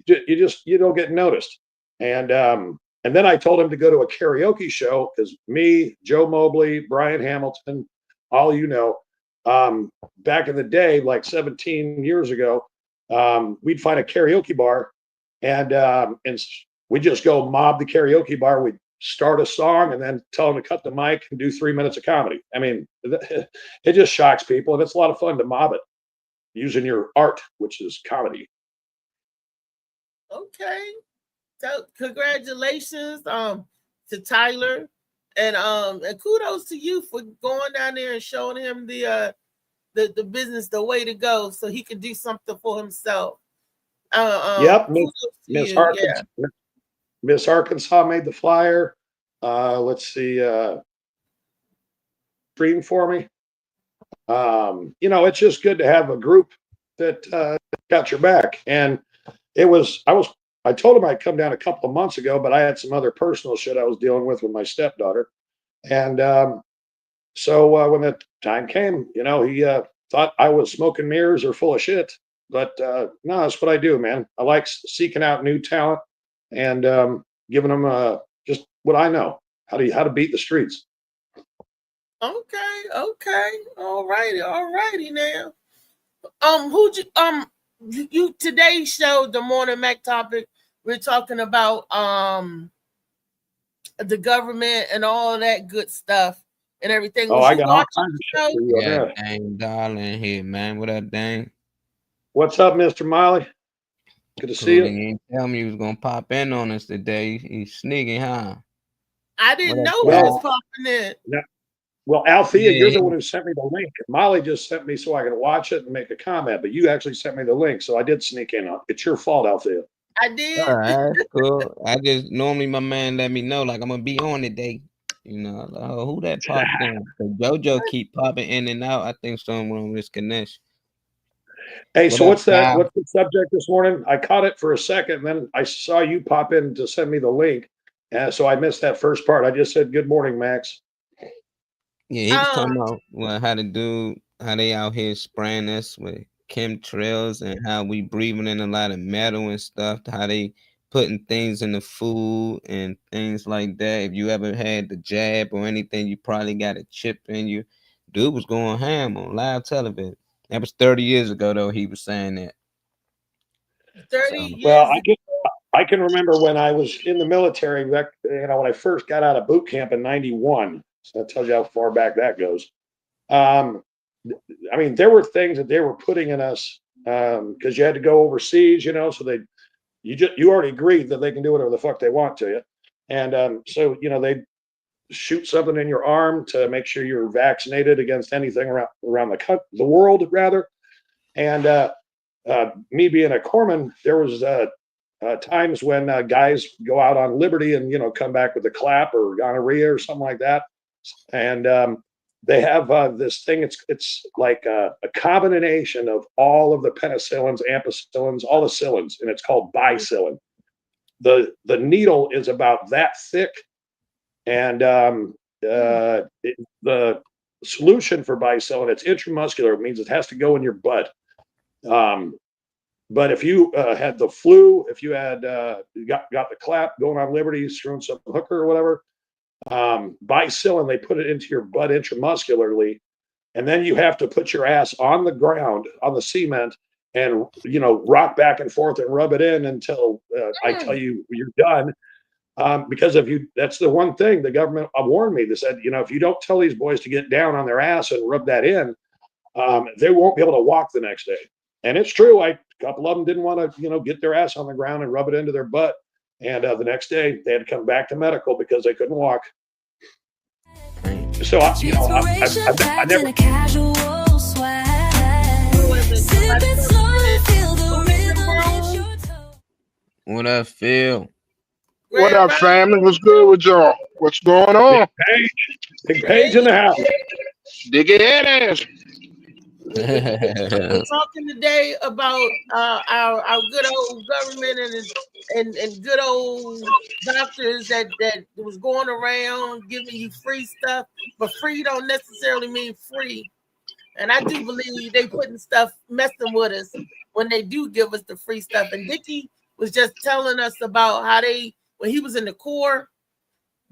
you don't get noticed. And then I told him to go to a karaoke show because me, Joe Mobley, Brian Hamilton, all back in the day, like 17 years ago, we'd find a karaoke bar, and we'd just go mob the karaoke bar. We'd start a song and then tell them to cut the mic and do 3 minutes of comedy. I mean, it just shocks people, and it's a lot of fun to mob it using your art, which is comedy. Okay. So congratulations to Tyler, and kudos to you for going down there and showing him the business, the way to go, so he can do something for himself. Yep, Miss Arkansas made the flyer. Let's see, stream for me. It's just good to have a group that got your back. And I told him I'd come down a couple of months ago, but I had some other personal shit I was dealing with my stepdaughter. And so when the time came, he thought I was smoking mirrors or full of shit. But no, that's what I do, man. I like seeking out new talent and giving them just what I know, how to beat the streets. Okay. All righty now. You today's show, the Morning Mac topic, we're talking about the government and all that good stuff and everything. I got all kinds of show? Yeah, dang, darling here, man. What up, dang? What's up, Mr. Miley? Good to see you. You didn't tell me he was gonna pop in on us today. He's sneaking, huh? I didn't know he was popping in. No. Well, Althea, you're the one who sent me the link. Molly just sent me so I could watch it and make a comment, but you actually sent me the link, so I did sneak in. It's your fault, Althea. I did. All right, cool. I just normally my man let me know, like I'm gonna be on today. Like, who that popped in? JoJo keep popping in and out. I think someone with connection. Hey, so what's the subject this morning? I caught it for a second, and then I saw you pop in to send me the link. So I missed that first part. I just said, "Good morning, Max." Yeah, he was talking about how they out here spraying us with chemtrails and how we breathing in a lot of metal and stuff, how they putting things in the food and things like that. If you ever had the jab or anything, you probably got a chip in you. Dude was going ham on live television. That was 30 years ago, though. He was saying that. 30 years. Well, I can remember when I was in the military. When I first got out of boot camp in '91. So that tells you how far back that goes. I mean, there were things that they were putting in us because you had to go overseas, so you already agreed that they can do whatever the fuck they want to you, and so they shoot something in your arm to make sure you're vaccinated against anything around the world, rather. And me being a corpsman, there was times when guys go out on liberty and come back with a clap or gonorrhea or something like that, and they have this thing. It's like a combination of all of the penicillins, ampicillins, all the cillins, and it's called bicillin. The needle is about that thick, and the solution for bicillin, it's intramuscular. It means it has to go in your butt. But if you had the flu, if you had got the clap, going on Liberty, screwing some hooker or whatever, bicillin, they put it into your blood intramuscularly, and then you have to put your ass on the ground, on the cement, and rock back and forth and rub it in until I tell you you're done. Because that's the one thing the government warned me. They said, if you don't tell these boys to get down on their ass and rub that in, they won't be able to walk the next day. And it's true. A couple of them didn't want to, get their ass on the ground and rub it into their butt. And the next day they had to come back to medical because they couldn't walk. So I never. What up, Phil? What up, family? What's good with y'all? What's going on? Big Page in the house. Dig it head ass. We're talking today about our good old government and good old doctors that was going around giving you free stuff, but free don't necessarily mean free. And I do believe they putting stuff messing with us when they do give us the free stuff. And Dickie was just telling us about how when he was in the Corps.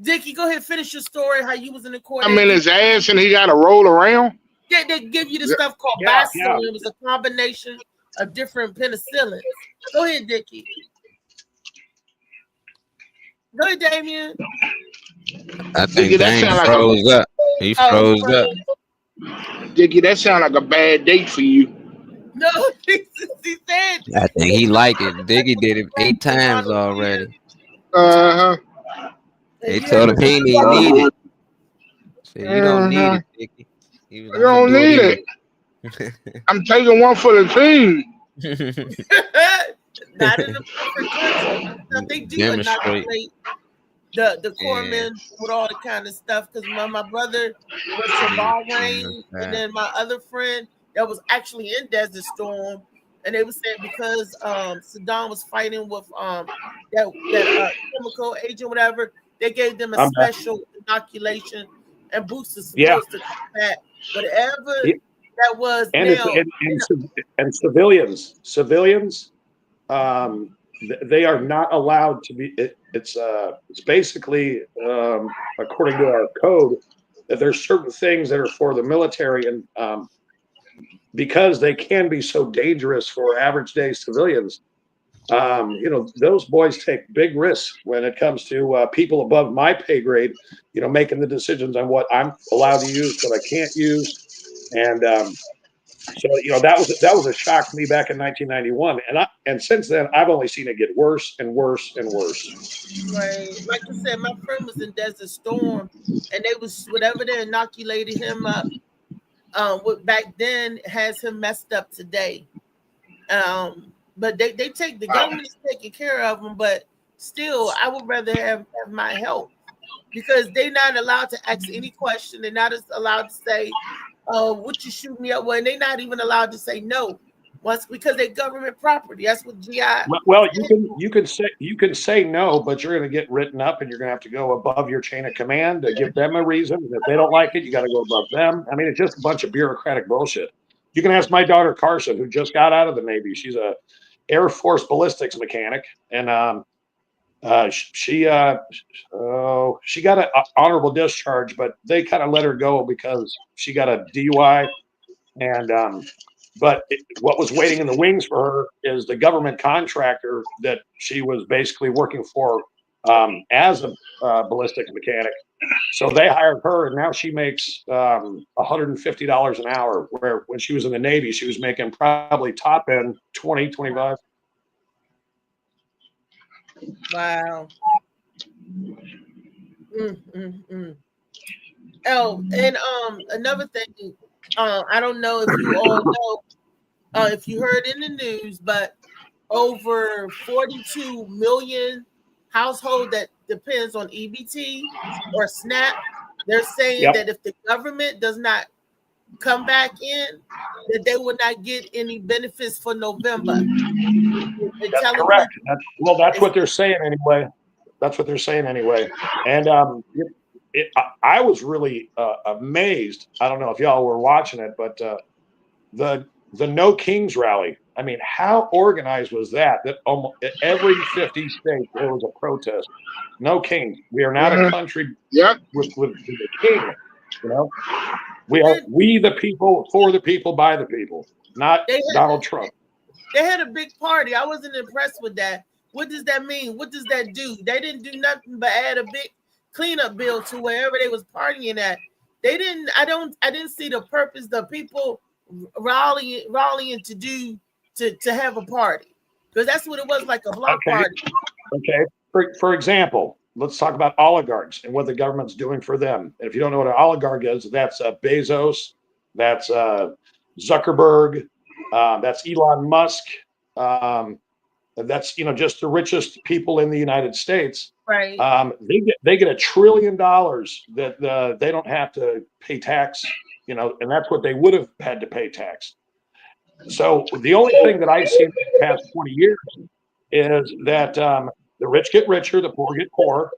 Dickie, go ahead, finish your story. How you was in the Corps. I'm in his ass and he got to roll around. Yeah, they give you the stuff called bicillin. It was a combination of different penicillins. Go ahead, Dickie. Go ahead, Damien. I think Dame froze up. He froze up. Dickie, that sounds like a bad date for you. No, he said. I think he liked it. Dickie did it 8 times already. They told him he didn't need it. Said, you don't need it, Dickie. You don't need it. I'm taking one for the team. Not in the perfect country. No, they do inoculate the corpsmen with all the kind of stuff. Because my brother was from Bahrain, and then my other friend that was actually in Desert Storm, and they were saying because Saddam was fighting with that chemical agent, whatever, they gave them a special inoculation and boosters supposed to combat whatever that was. And now. And civilians, they are not allowed to be. It's basically according to our code that there's certain things that are for the military, and because they can be so dangerous for average day civilians. Those boys take big risks when it comes to people above my pay grade, making the decisions on what I'm allowed to use, what I can't use. And so that was a shock to me back in 1991. And since then, I've only seen it get worse and worse and worse. Right. Like I said, my friend was in Desert Storm, and they was whatever they inoculated him up. What back then has him messed up today. But they take the government is taking care of them, but still, I would rather have my help because they're not allowed to ask any question. They're not allowed to say, "Would you shoot me up?" Well, and they're not even allowed to say no, because they're government property. That's what GI. Well, you can say no, but you're going to get written up, and you're going to have to go above your chain of command to give them a reason. And if they don't like it, you got to go above them. I mean, it's just a bunch of bureaucratic bullshit. You can ask my daughter Carson, who just got out of the Navy. She's a Air Force ballistics mechanic, and she got an honorable discharge, but they kind of let her go because she got a DUI. And but what was waiting in the wings for her is the government contractor that she was basically working for as a ballistic mechanic. So they hired her, and now she makes $150 an hour, where when she was in the Navy, she was making probably top end 20, 25. Wow. Oh, and another thing, I don't know if you all know, if you heard in the news, but over 42 million household that depends on EBT or SNAP, they're saying that if the government does not come back in, that they will not get any benefits for November. That's correct. That's what they're saying anyway. And I was really amazed. I don't know if y'all were watching it, but the the No Kings rally. I mean, how organized was that? That almost every 50 states there was a protest. No Kings. We are not a country Yep. with the king. You know, we the people, for the people, by the people, not Donald Trump. They had a big party. I wasn't impressed with that. What does that mean? What does that do? They didn't do nothing but add a big cleanup bill to wherever they was partying at. They didn't. I didn't see the purpose. The people rallying to do to have a party, because that's what it was, like a block party. Okay. For example, let's talk about oligarchs and what the government's doing for them. And if you don't know what an oligarch is, that's Bezos, that's Zuckerberg, that's Elon Musk. That's just the richest people in the United States. Right. They get $1 trillion that they don't have to pay tax. And that's what they would have had to pay tax. So the only thing that I've seen in the past 20 years is that the rich get richer, the poor get poorer,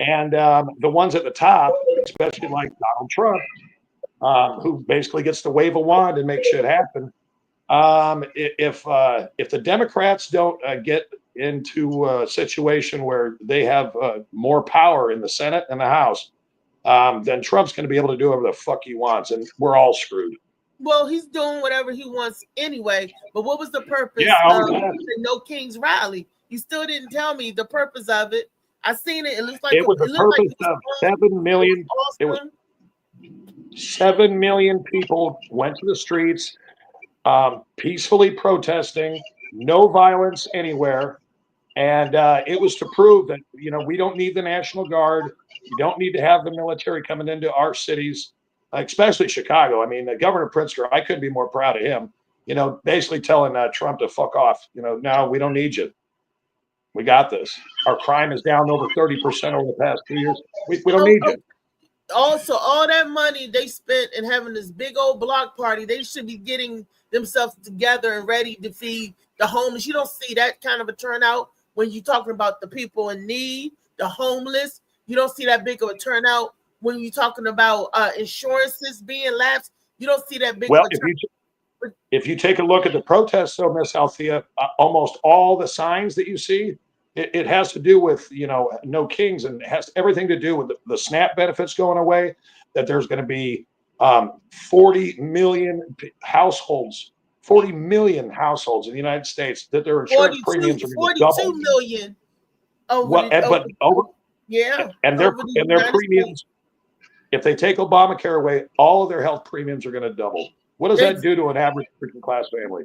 and the ones at the top, especially like Donald Trump, who basically gets to wave a wand and make shit happen. If the Democrats don't get into a situation where they have more power in the Senate and the House, then Trump's going to be able to do whatever the fuck he wants, and we're all screwed. Well, he's doing whatever he wants anyway. But what was the purpose of the No Kings rally? You still didn't tell me the purpose of it. I seen it. It looks like it was the purpose of 7 million. Awesome. It was 7 million people went to the streets, peacefully protesting, no violence anywhere. And it was to prove that, we don't need the National Guard. You don't need to have the military coming into our cities, especially Chicago. I mean, Governor Pritzker, I couldn't be more proud of him, basically telling Trump to fuck off. No, we don't need you. We got this. Our crime is down over 30% over the past 2 years. We don't need you. Also, all that money they spent in having this big old block party, they should be getting themselves together and ready to feed the homeless. You don't see that kind of a turnout when you're talking about the people in need, the homeless. You don't see that big of a turnout when you're talking about insurances being lapsed. You don't see that big of a turnout. If you take a look at the protests, though, Miss Althea, almost all the signs that you see, it has to do with, No Kings, and it has everything to do with the SNAP benefits going away, that there's going to be 40 million households in the United States that their insurance premiums are going to double. 42 million. And their premiums, if they take Obamacare away, all of their health premiums are going to double. What does that do to an average working class family?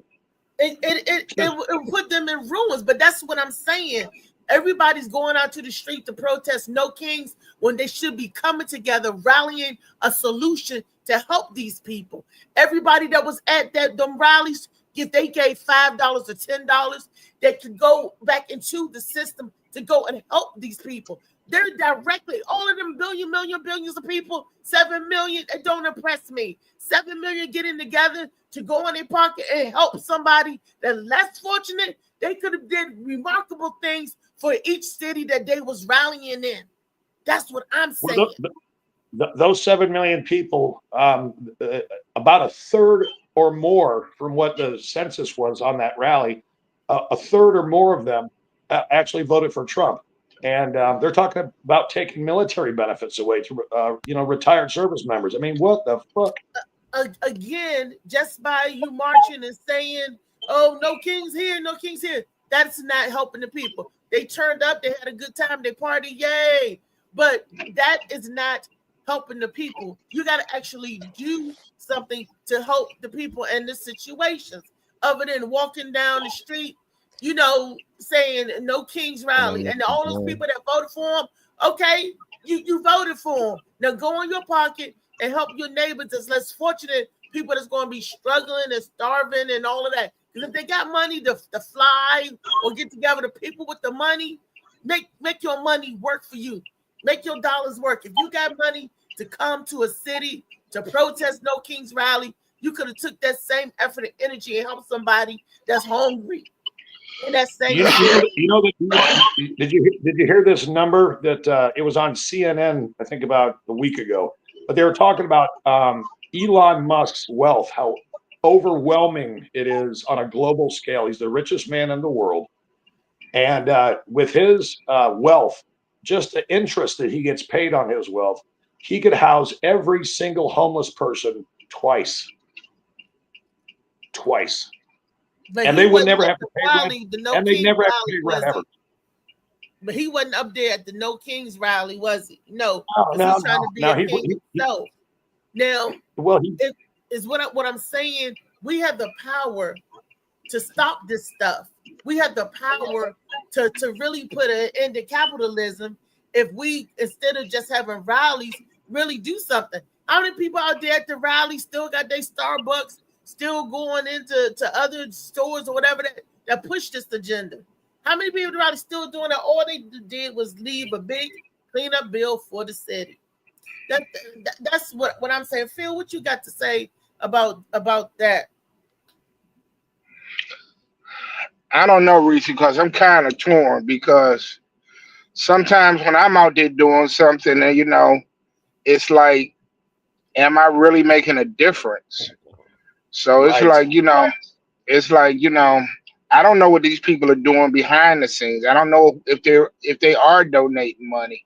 It put them in ruins, but that's what I'm saying. Everybody's going out to the street to protest No Kings when they should be coming together, rallying a solution to help these people. Everybody that was at them rallies, if they gave $5 or $10, they could go back into the system to go and help these people. They're directly, all of them billions of people, 7 million, it don't impress me. 7 million getting together to go in their pocket and help somebody that's less fortunate. They could have did remarkable things for each city that they was rallying in. That's what I'm saying. Well, those 7 million people, about a third or more from what the census was on that rally, a third or more of them actually voted for Trump. And they're talking about taking military benefits away to, retired service members. I mean, what the fuck? Again, just by you marching and saying, "Oh, No Kings here, No Kings here," that's not helping the people. They turned up, they had a good time, they partied, yay! But that is not helping the people. You got to actually do something to help the people in the situations, other than walking down the street, saying No Kings rally, and all those people that voted for him. Okay, you voted for him. Now go in your pocket and help your neighbors that's less fortunate, people that's going to be struggling and starving and all of that. Because if they got money to fly or get together, the people with the money, make your money work for you. Make your dollars work. If you got money to come to a city to protest No Kings rally, you could have took that same effort and energy and helped somebody that's hungry. In that same did you hear this number that it was on CNN, I think about a week ago, but they were talking about Elon Musk's wealth, how overwhelming it is on a global scale. He's the richest man in the world. And with his wealth, just the interest that he gets paid on his wealth, he could house every single homeless person twice. But And he they would wasn't never at have to the pay rally, rent. the No And they Kings never have to rally, pay was rent ever. he? But he wasn't up there at the No Kings rally, was he? No, No, 'cause no, he's trying to be no. a king himself. Now, Well, he it is what I'm saying. We have the power to stop this stuff. We have the power to really put an end to capitalism if we, instead of just having rallies, really do something. How many people out there at the rally still got their Starbucks, still going into other stores or whatever that push this agenda? How many people are still doing that? All they did was leave a big cleanup bill for the city. That's what I'm saying. Phil, what you got to say about that? I don't know, Reese, because I'm kind of torn because sometimes when I'm out there doing something and it's like, am I really making a difference? So it's Right. like, I don't know what these people are doing behind the scenes. I don't know if they are donating money,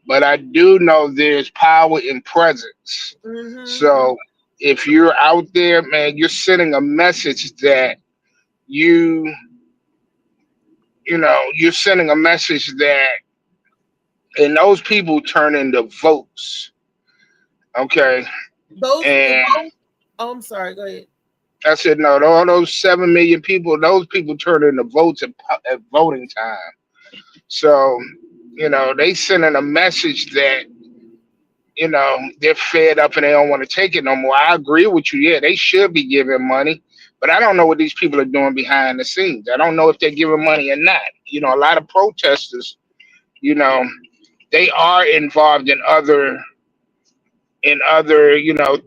but I do know there's power in presence. Mm-hmm. So if you're out there, man, you're sending a message that you're sending a message that, and those people turn into votes. Okay. And Oh, I'm sorry. Go ahead. I said, no, all those 7 million people, those people turn into votes at voting time. So, they sending a message that, they're fed up and they don't want to take it no more. I agree with you. Yeah, they should be giving money, but I don't know what these people are doing behind the scenes. I don't know if they're giving money or not. A lot of protesters, they are involved in other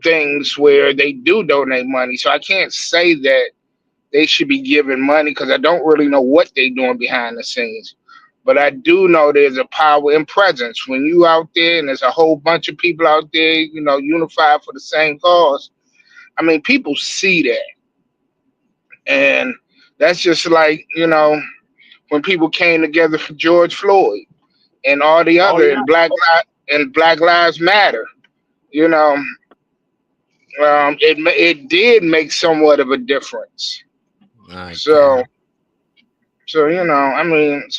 things where they do donate money. So I can't say that they should be giving money because I don't really know what they're doing behind the scenes. But I do know there's a power in presence. When you out there and there's a whole bunch of people out there, unified for the same cause, I mean, people see that. And that's just like, when people came together for George Floyd and all the other and Black Lives Matter. It did make somewhat of a difference. So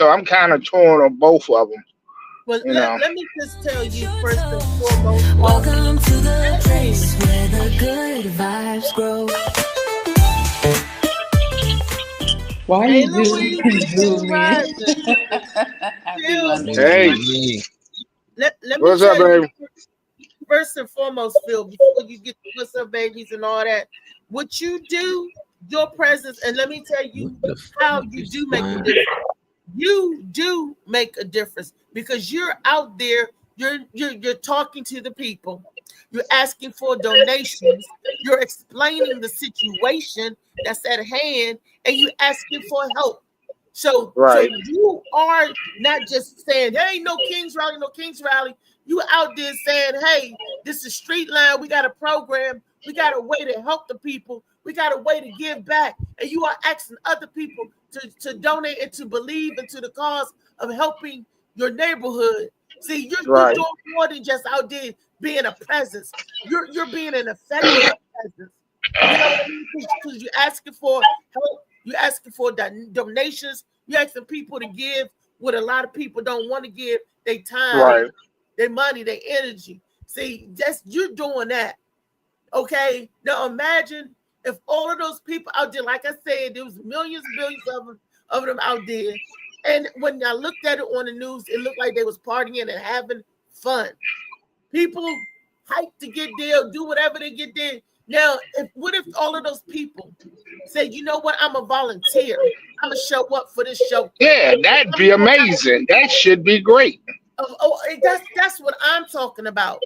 I'm kind of torn on both of them. Well, let me just tell you first and foremost. Welcome to the place where the good vibes grow. Why Hey, you Louise, do me? Happy Monday. Hey, let me what's up, tell you, baby? first and foremost, Phil, before you get to what's up, babies, and all that, what you do, your presence, and let me tell you how you do make a difference. You do make a difference because you're out there, you're talking to the people, you're asking for donations, you're explaining the situation that's at hand, and you're asking for help. So you are not just saying, there ain't no King's Rally, no King's Rally. You out there saying, hey, this is Street Line. We got a program. We got a way to help the people. We got a way to give back. And you are asking other people to donate and to believe into the cause of helping your neighborhood. See, you're doing more than just out there being a presence. You're being an effective presence. You know what I mean? Because you're asking for help. You're asking for donations. You're asking people to give what a lot of people don't want to give, their time, their money, their energy. See, you're doing that. Okay? Now imagine if all of those people out there, like I said, there was millions and billions of them out there. And when I looked at it on the news, it looked like they was partying and having fun. People hyped to get there, do whatever they get there. Now, what if all of those people say, you know what, I'm a volunteer. I'm going to show up for this show. Yeah, that'd be amazing. That should be great. That's what I'm talking about.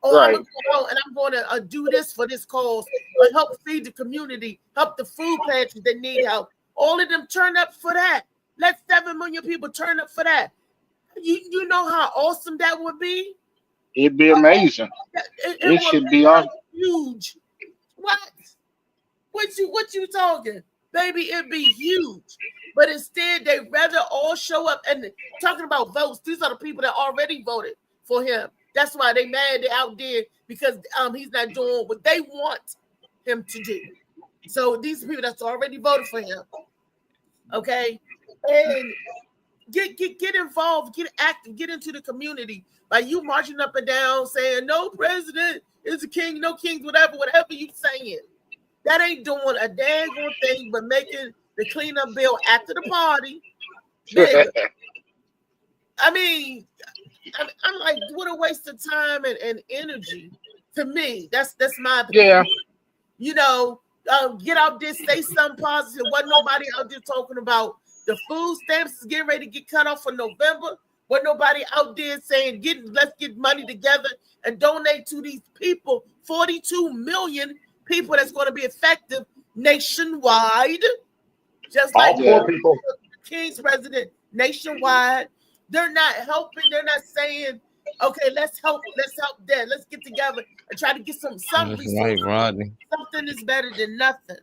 I'm going to go and I'm going to do this for this cause, help feed the community, help the food pantries that need help. All of them turn up for that. Let 7 million people turn up for that. You know how awesome that would be? It'd be amazing. It should be huge. What? What you talking? Baby, it'd be huge. But instead, they rather all show up and talking about votes. These are the people that already voted for him. That's why they mad they out there because he's not doing what they want him to do. So these people that's already voted for him. Okay. And get involved, get active, get into the community. Like you marching up and down saying no president is a king, no kings, whatever you saying. That ain't doing a dang good thing but making the cleanup bill after the party. I mean, I'm like, what a waste of time and energy. To me, that's my opinion. Yeah. You know, get out there, say something positive. Wasn't nobody out there talking about the food stamps is getting ready to get cut off for November. Wasn't nobody out there saying, let's get money together and donate to these people, 42 million people that's going to be effective nationwide. Just All like poor people. King's president nationwide. They're not helping. They're not saying, okay, let's help them. Let's get together and try to get some resources. Right, Rodney. Something is better than nothing.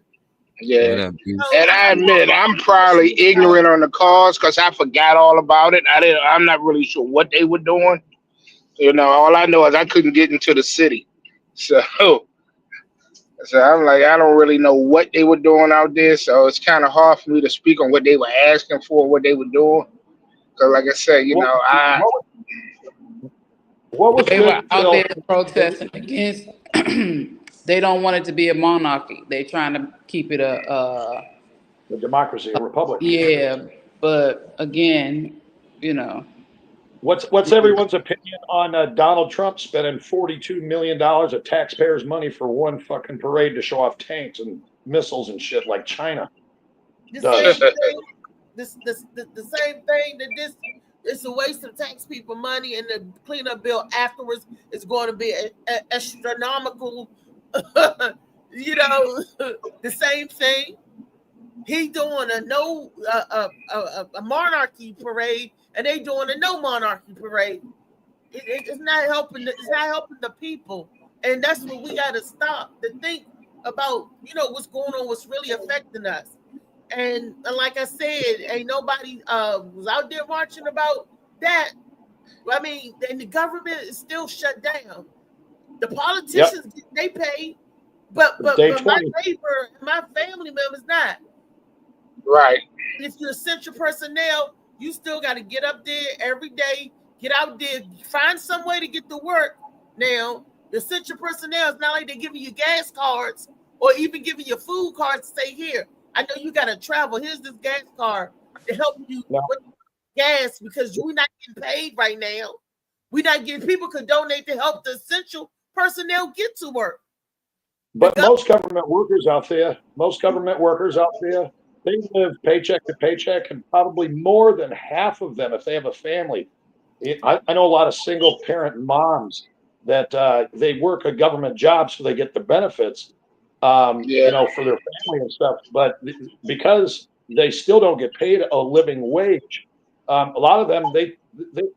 Yeah. And I admit I'm probably ignorant on the cause because I forgot all about it. I'm not really sure what they were doing. You know, all I know is I couldn't get into the city. So I'm like, I don't really know what they were doing out there. So it's kind of hard for me to speak on what they were asking for, what they were doing. Because like I said, what was They good, were out Phil? there protesting against. They don't want it to be a monarchy. They're trying to keep it The democracy, a republic. yeah. But again, you know, What's everyone's opinion on Donald Trump spending $42 million of taxpayers' money for one fucking parade to show off tanks and missiles and shit like China The does? same thing, the same thing that this it's a waste of tax people money, and the cleanup bill afterwards is going to be astronomical. You know, the same thing. He doing a monarchy parade, and they doing a no monarchy parade. It's not helping. It's not helping the people, and that's what we got to stop to think about. You know what's going on, what's really affecting us. And like I said, ain't nobody was out there marching about that. I mean, and the government is still shut down. The politicians they pay, but my neighbor, my family members not. right. If you're essential personnel, you still got to get up there every day, get out there, find some way to get to work. Now, the essential personnel is not like they're giving you gas cards or even giving you food cards to say, here, I know you got to travel. Here's this gas card to help you with gas because we're not getting paid right now. We're not getting, people could donate to help the essential personnel get to work. But most government workers out there, they live paycheck to paycheck, and probably more than half of them, if they have a family. I know a lot of single parent moms that they work a government job so they get the benefits, you know, for their family and stuff. But because they still don't get paid a living wage, a lot of them,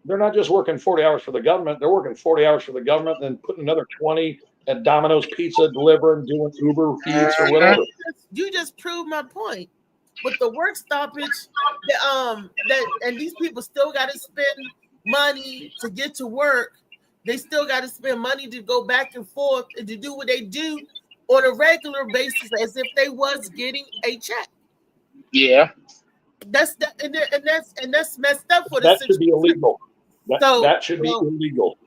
they're not just working 40 hours for the government. They're working 40 hours for the government, and then putting another 20 at Domino's Pizza, delivering, doing Uber Eats or whatever. You just proved my point. With the work stoppage, and these people still got to spend money to get to work. They still got to spend money to go back and forth and to do what they do on a regular basis, as if they was getting a check. Yeah, that's messed up for the That situation. should be illegal. That should be illegal.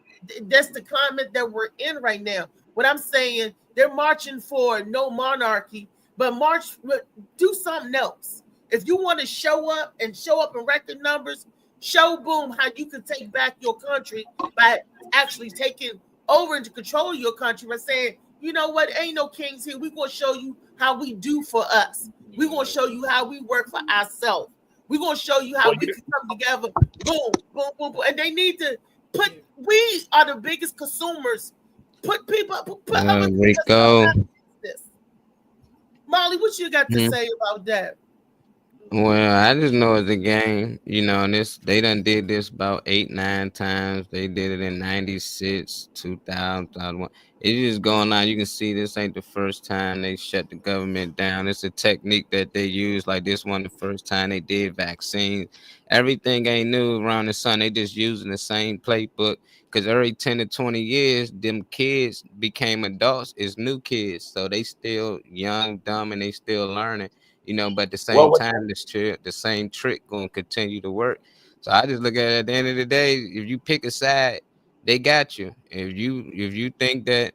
That's the climate that we're in right now. What I'm saying, they're marching for no monarchy, but do something else. If you want to show up in record numbers, show boom how you can take back your country by actually taking over into control of your country by saying, you know what, ain't no kings here. We're going to show you how we do for us. We're going to show you how we work for ourselves. We're going to show you how we can come together. Boom, boom, boom, boom. And they need to we are the biggest consumers. Rico. Molly, what you got to say about that? Well, I just know it's a game, and this they done did this about 8, 9 times. They did it in 96, 2000, 2001. It's just going on. You can see this ain't the first time they shut the government down. It's a technique that they use. Like this one, the first time they did vaccines. Everything ain't new around the sun. They just using the same playbook. Because every 10 to 20 years, them kids became adults as new kids. So they still young, dumb, and they still learning. But at the same Well, what, time, the same trick gonna continue to work. So I just look at the end of the day, if you pick a side, they got you. If you think that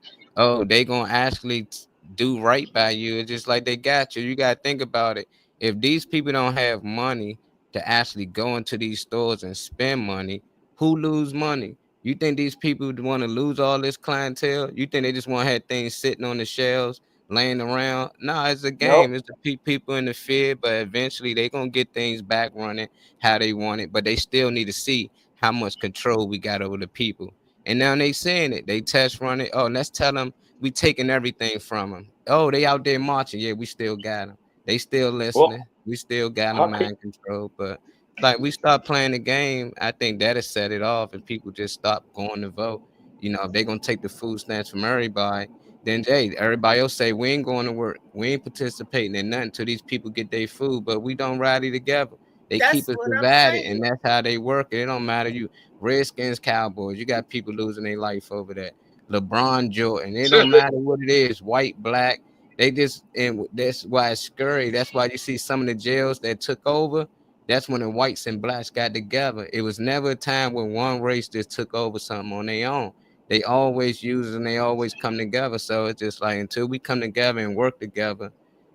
they gonna actually do right by you, it's just like they got you. You gotta think about it. If these people don't have money to actually go into these stores and spend money, who lose money? You think these people want to lose all this clientele? You think they just want to have things sitting on the shelves laying around? No, it's a no, game. It's to keep people in the fear, but eventually they gonna get things back running how they want it. But they still need to see how much control we got over the people. And now they saying it. They test run it. Oh, let's tell them we taking everything from them. Oh, they out there marching. Yeah, we still got them. They still well, listening. We still got them how could mind control. But like we start playing the game, I think that'll set it off, and people just stop going to vote. If they're gonna take the food stamps from everybody, then hey, everybody else say we ain't going to work, we ain't participating in nothing till these people get their food, but we don't rally together. They That's keep us what I'm divided, saying. and that's how they work. It don't matter you Redskins, Cowboys. You got people losing their life over that. LeBron Jordan. It don't matter what it is, white, black. They just and that's why it's scary. That's why you see some of the jails that took over. That's when the whites and blacks got together. It was never a time when one race just took over something on their own. They always use and they always come together. So it's just like until we come together and work together,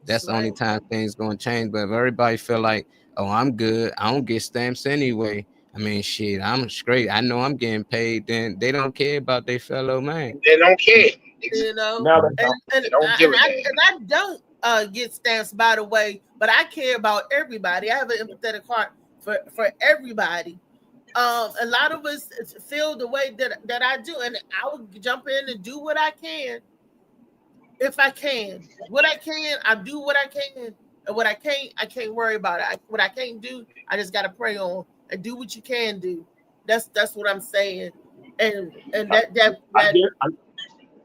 That's that's the only right. time things gonna change. But if everybody feel like, oh, I'm good, I don't get stamps anyway. I mean, shit, I'm straight. I know I'm getting paid. Then they don't care about their fellow man. They don't care. You know, now and that and They don't give a damn. I don't get stamps, by the way, but I care about everybody. I have an empathetic heart for everybody. A lot of us feel the way that I do, and I will jump in and do what I can if I can. What I can, I do what I can, and what I can't worry about it. What I can't do, I just gotta pray on and do what you can do. That's what I'm saying, and I,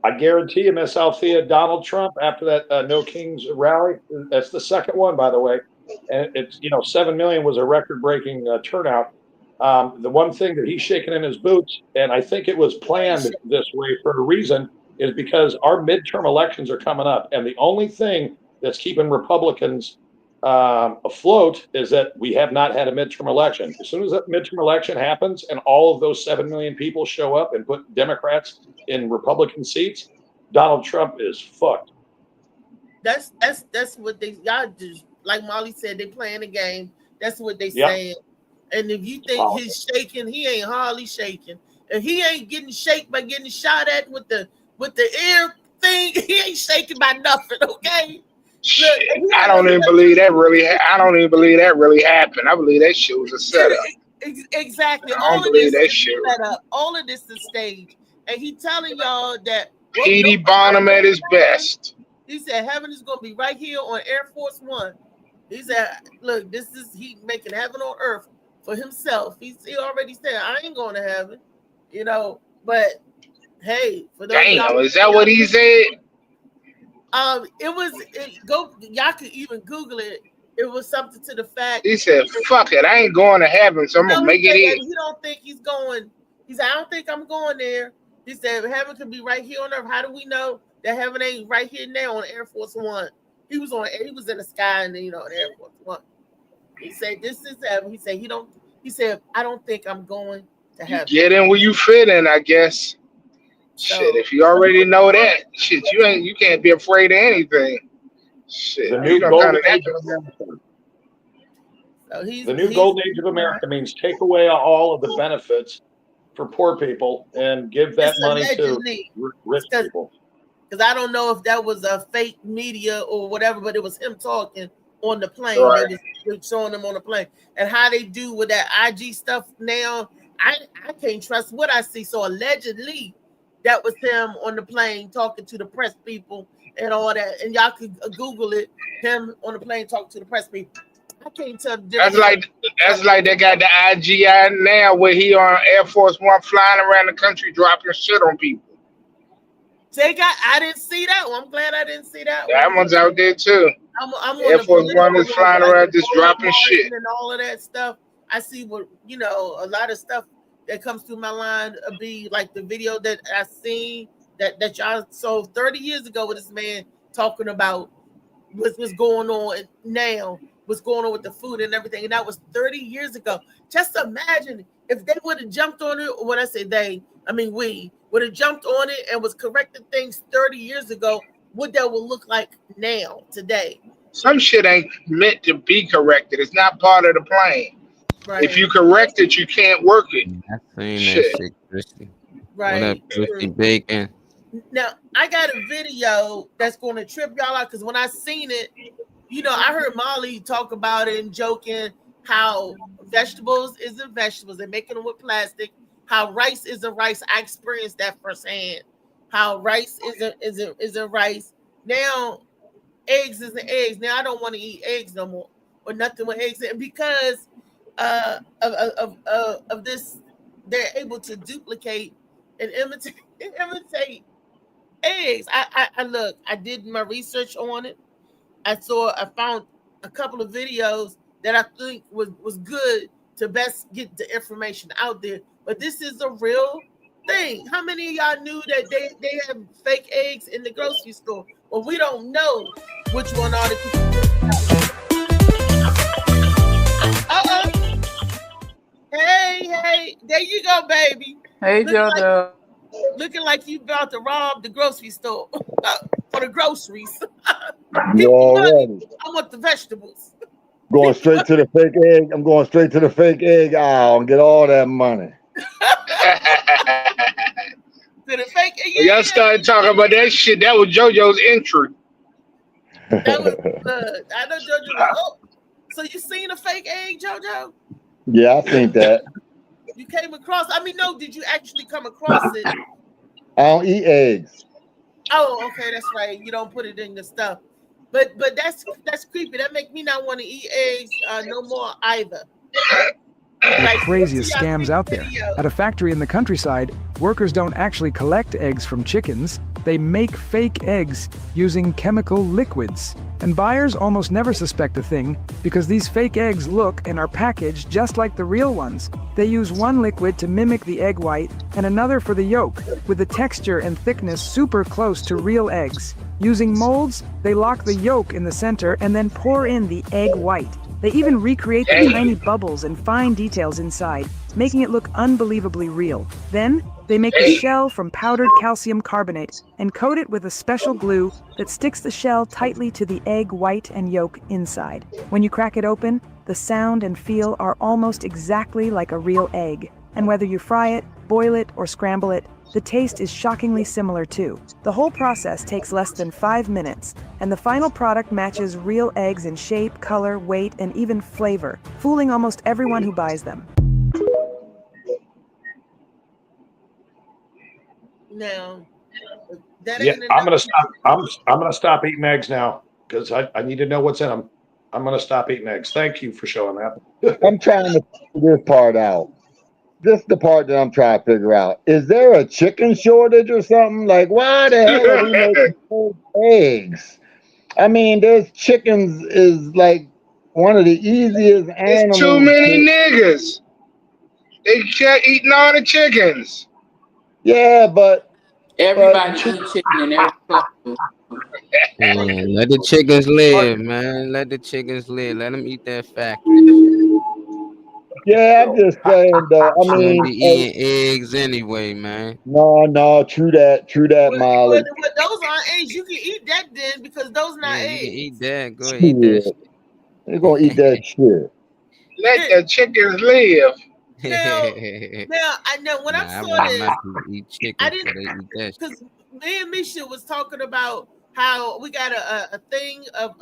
I guarantee you, Miss Althea, Donald Trump, after that No Kings rally, that's the second one, by the way. And it's, 7 million was a record breaking turnout. The one thing that he's shaking in his boots, and I think it was planned this way for a reason, is because our midterm elections are coming up. And the only thing that's keeping Republicans afloat is that we have not had a midterm election. As soon as that midterm election happens and all of those 7 million people show up and put Democrats in Republican seats, Donald Trump is fucked. That's what they y'all just like Molly said, they playing the game. That's what they Yep. saying. And if you think he's shaking, he ain't hardly shaking. If he ain't getting shaken by getting shot at with the ear thing, he ain't shaking by nothing, okay? Shit, I don't even believe that really. I don't even believe that really happened. I believe that shit was a setup. Exactly. I All don't of believe this that is shit. set up. All of this is staged. And he telling y'all that Petey Bonham at his best. he said heaven is gonna be right here on Air Force One. He said, look, this is he making heaven on earth for himself. He already said, I ain't going to heaven, but hey, for those Damn, is that what he said? y'all could even Google it. It was something to the fact He said, fuck it, I ain't going to heaven, so I'm gonna make it in. he don't think he's going. He said, I don't think I'm going there. He said heaven could be right here on earth. How do we know that heaven ain't right here now on Air Force One? He was in the sky and on Air Force One. He said, this is heaven. He said, I don't think I'm going to heaven. Get in where you fit in, I guess. Shit, if you already know that, shit, you can't be afraid of anything. Shit, The new golden age of America. The new golden age of America means take away all of the benefits for poor people and give that money to rich people. Because I don't know if that was a fake media or whatever, but it was him talking on the plane. Right. They were showing them on the plane. And how they do with that IG stuff now, I can't trust what I see. So allegedly, that was him on the plane talking to the press people and all that. And y'all could Google it, him on the plane talking to the press people. I can't tell the That's difference. like they got the IGI now where he on Air Force One flying around the country dropping shit on people. I didn't see that one. I'm glad I didn't see that one. That one's out there too. I'm on Air the Force One political is flying one, around just Paula dropping Martin shit. and all of that stuff. I see what a lot of stuff that comes through my line be like the video that I seen that y'all saw 30 years ago with this man talking about what's going on now, what's going on with the food and everything, and that was 30 years ago. Just imagine if they would have jumped on it. When I say they, I mean we would have jumped on it and was correcting things 30 years ago. What that would look like now, today. Some shit ain't meant to be corrected. It's not part of the plan. Right. If you correct it, you can't work it. I seen Shit. that shit, Christy. Right. What up, Christy Bacon? Now, I got a video that's going to trip y'all out because when I seen it, I heard Molly talk about it and joking how vegetables isn't vegetables. They're making them with plastic. How rice isn't rice. I experienced that firsthand. How rice isn't rice. Now, eggs isn't eggs. Now, I don't want to eat eggs no more or nothing with eggs in because of this. They're able to duplicate and imitate eggs. I did my research on it. I found a couple of videos that I think was good to best get the information out there. But this is a real thing. How many of y'all knew that they have fake eggs in the grocery store? Well, we don't know which one are the. Hey, there you go, baby. Hey, JoJo. Looking like you about to rob the grocery store for the groceries. You already I want the vegetables. going straight to the fake egg. I'm going straight to the fake egg aisle and get all that money. To the fake egg. When y'all started talking about that shit, that was JoJo's entry. That was I know JoJo. Oh, so you seen a fake egg, JoJo? Yeah, I think that. You came across. No. Did you actually come across it? I don't eat eggs. Oh, okay, that's right. You don't put it in the stuff. But that's creepy. That make me not want to eat eggs no more either. The craziest scams out there. At a factory in the countryside, workers don't actually collect eggs from chickens. They make fake eggs using chemical liquids. And buyers almost never suspect a thing because these fake eggs look and are packaged just like the real ones. They use one liquid to mimic the egg white and another for the yolk, with the texture and thickness super close to real eggs. Using molds, they lock the yolk in the center and then pour in the egg white. They even recreate the tiny bubbles and fine details inside, making it look unbelievably real. Then, they make the shell from powdered calcium carbonate and coat it with a special glue that sticks the shell tightly to the egg white and yolk inside. When you crack it open, the sound and feel are almost exactly like a real egg. And whether you fry it, boil it, or scramble it, the taste is shockingly similar too. The whole process takes less than 5 minutes, and the final product matches real eggs in shape, color, weight, and even flavor, fooling almost everyone who buys them. No. I'm gonna stop. I'm gonna stop eating eggs now because I need to know what's in them. I'm gonna stop eating eggs. Thank you for showing that. I'm trying to figure this part out. This is the part that I'm trying to figure out. Is there a chicken shortage or something? Like, why the hell are we making fake eggs? There's chickens is like one of the easiest animals. There's too many niggas. They kept eating all the chickens. Yeah, but everybody eats chicken in every place. Man, let the chickens live, man. Let the chickens live. Let them eat that factory. Yeah, I'm just saying though. Be eating eggs anyway, man. No, true that, Molly. But those aren't eggs. You can eat that then because those not eggs. You can eat that. Go ahead, eat that. They're gonna eat that shit. Let the chickens live. Now I know when I saw this, I didn't because me and Misha was talking about how we got a thing of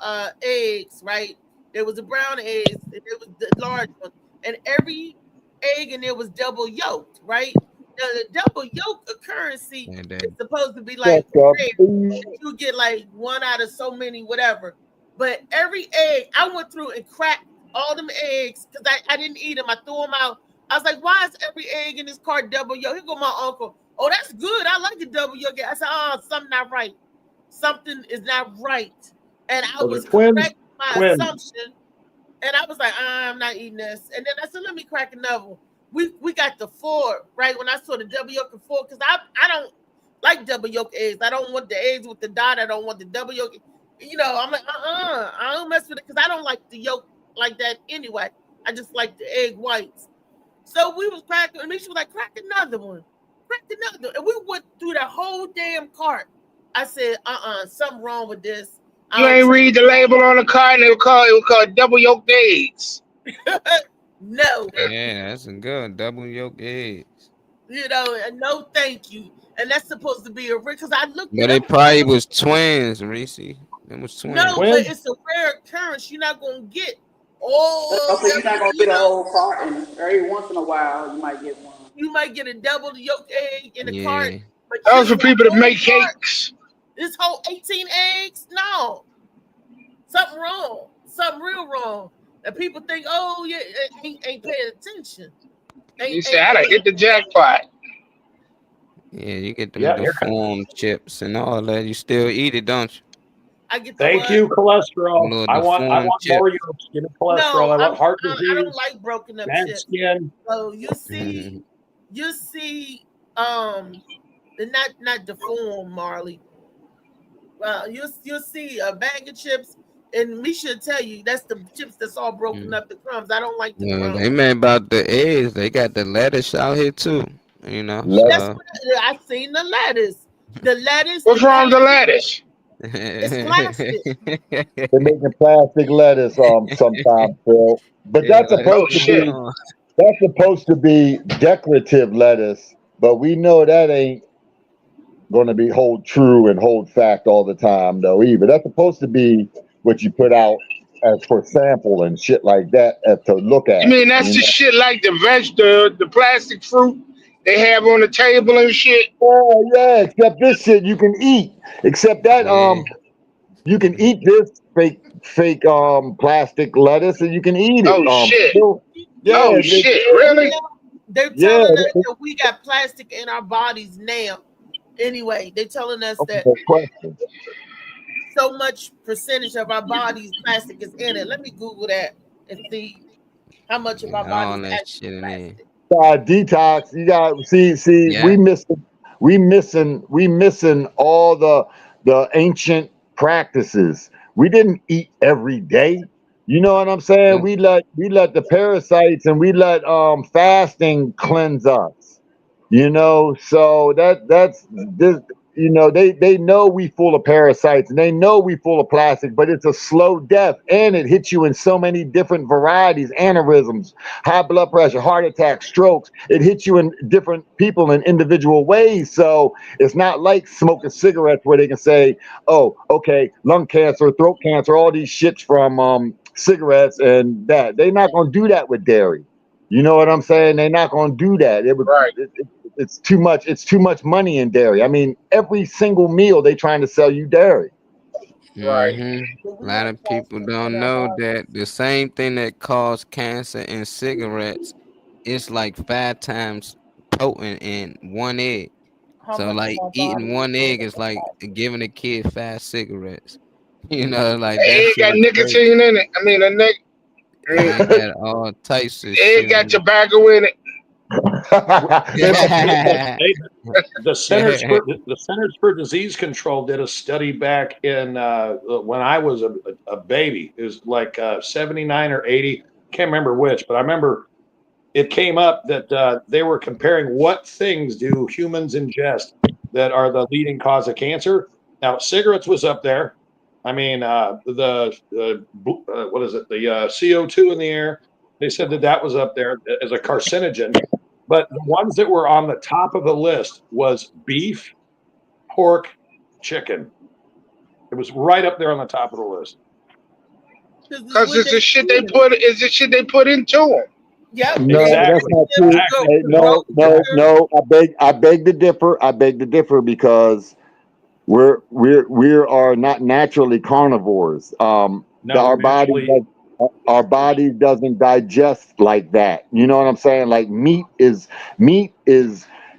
eggs, right? There was a brown egg, and there was the large one, and every egg in there was double yolked, right? Now the double yolk currency is supposed to be like you get like one out of so many, whatever. But every egg, I went through and cracked all them eggs because I didn't eat them. I threw them out. I was like, why is every egg in this cart double yolk? Here go my uncle. Oh, that's good. I like the double yolk. I said, oh, something not right. Something is not right. And I was correct my assumption. And I was like, I'm not eating this. And then I said, let me crack another one. We got the 4, right? When I saw the double yolk and 4, because I don't like double yolk eggs. I don't want the eggs with the dot. I don't want the double yolk. You know, I'm like, I don't mess with it because I don't like the yolk like that anyway. I just like the egg whites. So we was cracking, and she was like, crack another one. Crack another one. And we went through the whole damn cart. I said, something wrong with this. You ain't read the label on the cart, and it was called double yolk eggs. No. Yeah, that's a good double yolk eggs. You know, and no thank you. And that's supposed to be a because I looked But it probably was twins, Reese. It was twins. No, but it's a rare occurrence. You're not gonna get all. Okay, you're not gonna get a whole cart, and every once in a while you might get one. You might get a double yolk egg in a cart. But those for people that make cakes. This whole 18 eggs? No. Something wrong. Something real wrong. And people think, oh, yeah, ain't paying attention. You said, I done hit the jackpot. Yeah, you get the foam chips and all that. You still eat it, don't you? I get Thank you, cholesterol. I want more yolks. Get cholesterol. No, I want heart disease. I don't like broken up chips. Skin. So you see, not deformed, Marley. Well, you'll see a bag of chips, and me should tell you that's the chips that's all broken up. The crumbs. I don't like the crumbs. They meant about the eggs. They got the lettuce out here too. You know. That's what I seen the lettuce. The lettuce. What's wrong with the lettuce? It's plastic. They're making plastic lettuce sometimes, Phil. But that's supposed to be decorative lettuce. But we know that ain't going to be hold true and hold fact all the time, though. Either that's supposed to be what you put out as for sample and shit like that to look at. You mean that's the shit like the plastic fruit they have on the table and shit? Oh yeah, except this shit you can eat. Except that you can eat this fake plastic lettuce and you can eat it. Oh shit! Yeah, shit! Really? They're telling us that we got plastic in our bodies now. Anyway, they're telling us that so much percentage of our bodies plastic is in it. Let me Google that and see how much of our bodies actually plastic. Detox. You got see. Yeah. We missing all the ancient practices. We didn't eat every day. You know what I'm saying? We let the parasites and we let fasting cleanse us. You know, so that's this. You know, they know we full of parasites and they know we full of plastic, but it's a slow death and it hits you in so many different varieties, aneurysms, high blood pressure, heart attack, strokes. It hits you in different people in individual ways. So it's not like smoking cigarettes where they can say, oh, okay, lung cancer, throat cancer, all these shits from cigarettes and that. They're not going to do that with dairy. You know what I'm saying? They're not going to do that. It's too much. It's too much money in dairy. I mean, every single meal they trying to sell you dairy. Right. A lot of people don't know that the same thing that causes cancer in cigarettes is like 5 times potent in one egg. So like eating one egg is like giving a kid 5 cigarettes. You know, like it got nicotine in it. I mean, it got all types of shit. It got tobacco in it. The Centers for Disease Control did a study back in when I was a baby. It was like 79 or 80. Can't remember which, but I remember it came up that they were comparing what things do humans ingest that are the leading cause of cancer. Now, cigarettes was up there. I mean, what is it? The CO2 in the air. They said that was up there as a carcinogen. But the ones that were on the top of the list was beef, pork, chicken. It was right up there on the top of the list. Because it's the shit they put. It's the shit they put into them. Yep. No, exactly. that's not true. Hey, no. I beg to differ because we are not naturally carnivores. Our body our body doesn't digest like that. You know what I'm saying? Like meat is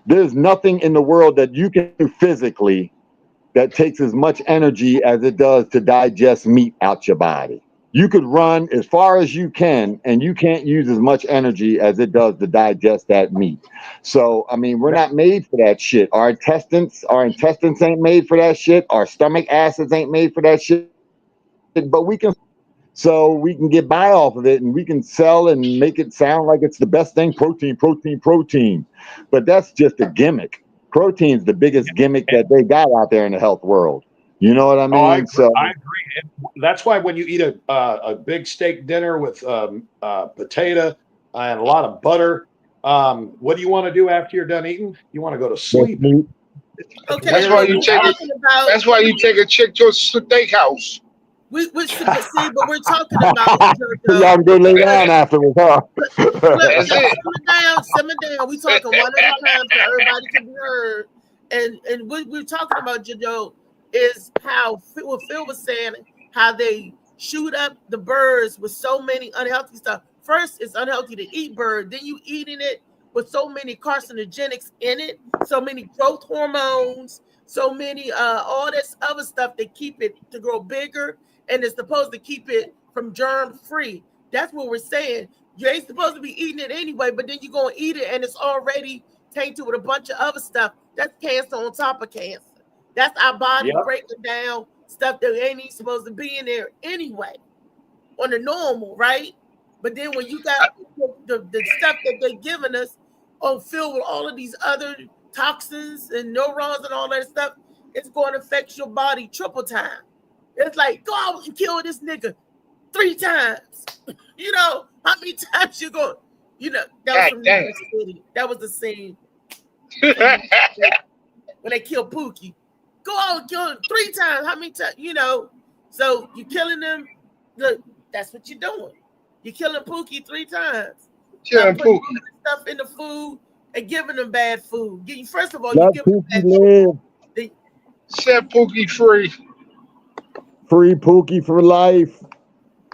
there's nothing in the world that you can do physically that takes as much energy as it does to digest meat out your body. You could run as far as you can, and you can't use as much energy as it does to digest that meat. So, I mean, we're not made for that shit. Our intestines ain't made for that shit. Our stomach acids ain't made for that shit. But we can get by off of it, and we can sell and make it sound like it's the best thing. Protein. But that's just a gimmick. Protein's the biggest gimmick that they got out there in the health world. You know what I mean? I agree. That's why when you eat a big steak dinner with potato and a lot of butter, what do you want to do after you're done eating? You want to go to sleep. Okay, that's why you take a chick to a steakhouse. We see, but we're talking about y'all can go lay down afterwards, huh? Simmer down. We talking one at a time so everybody can be heard. And what we're talking about, Joe, is how what Phil was saying, how they shoot up the birds with so many unhealthy stuff. First, it's unhealthy to eat bird. Then you eating it with so many carcinogenics in it, so many growth hormones, so many all this other stuff that keep it to grow bigger, and it's supposed to keep it from germ free. That's what we're saying. You ain't supposed to be eating it anyway, but then you're gonna eat it and it's already tainted with a bunch of other stuff. That's cancer on top of cancer. That's our body breaking down stuff that ain't even supposed to be in there anyway, on the normal, right? But then when you got the stuff that they're giving us, filled with all of these other toxins and neurons and all that stuff, it's going to affect your body triple time. It's like, go out and kill this nigga 3 times. You know, how many times you going? You know, that was from New York City. That was the scene when they killed Pookie. Go out and kill him 3 times. How many times? You know, so you're killing them. Look, that's what you're doing. You're killing Pookie 3 times. Killing Pookie. Stuff in the food and giving them bad food. First of all, you give them bad food. Set Pookie free. Free Pookie for life.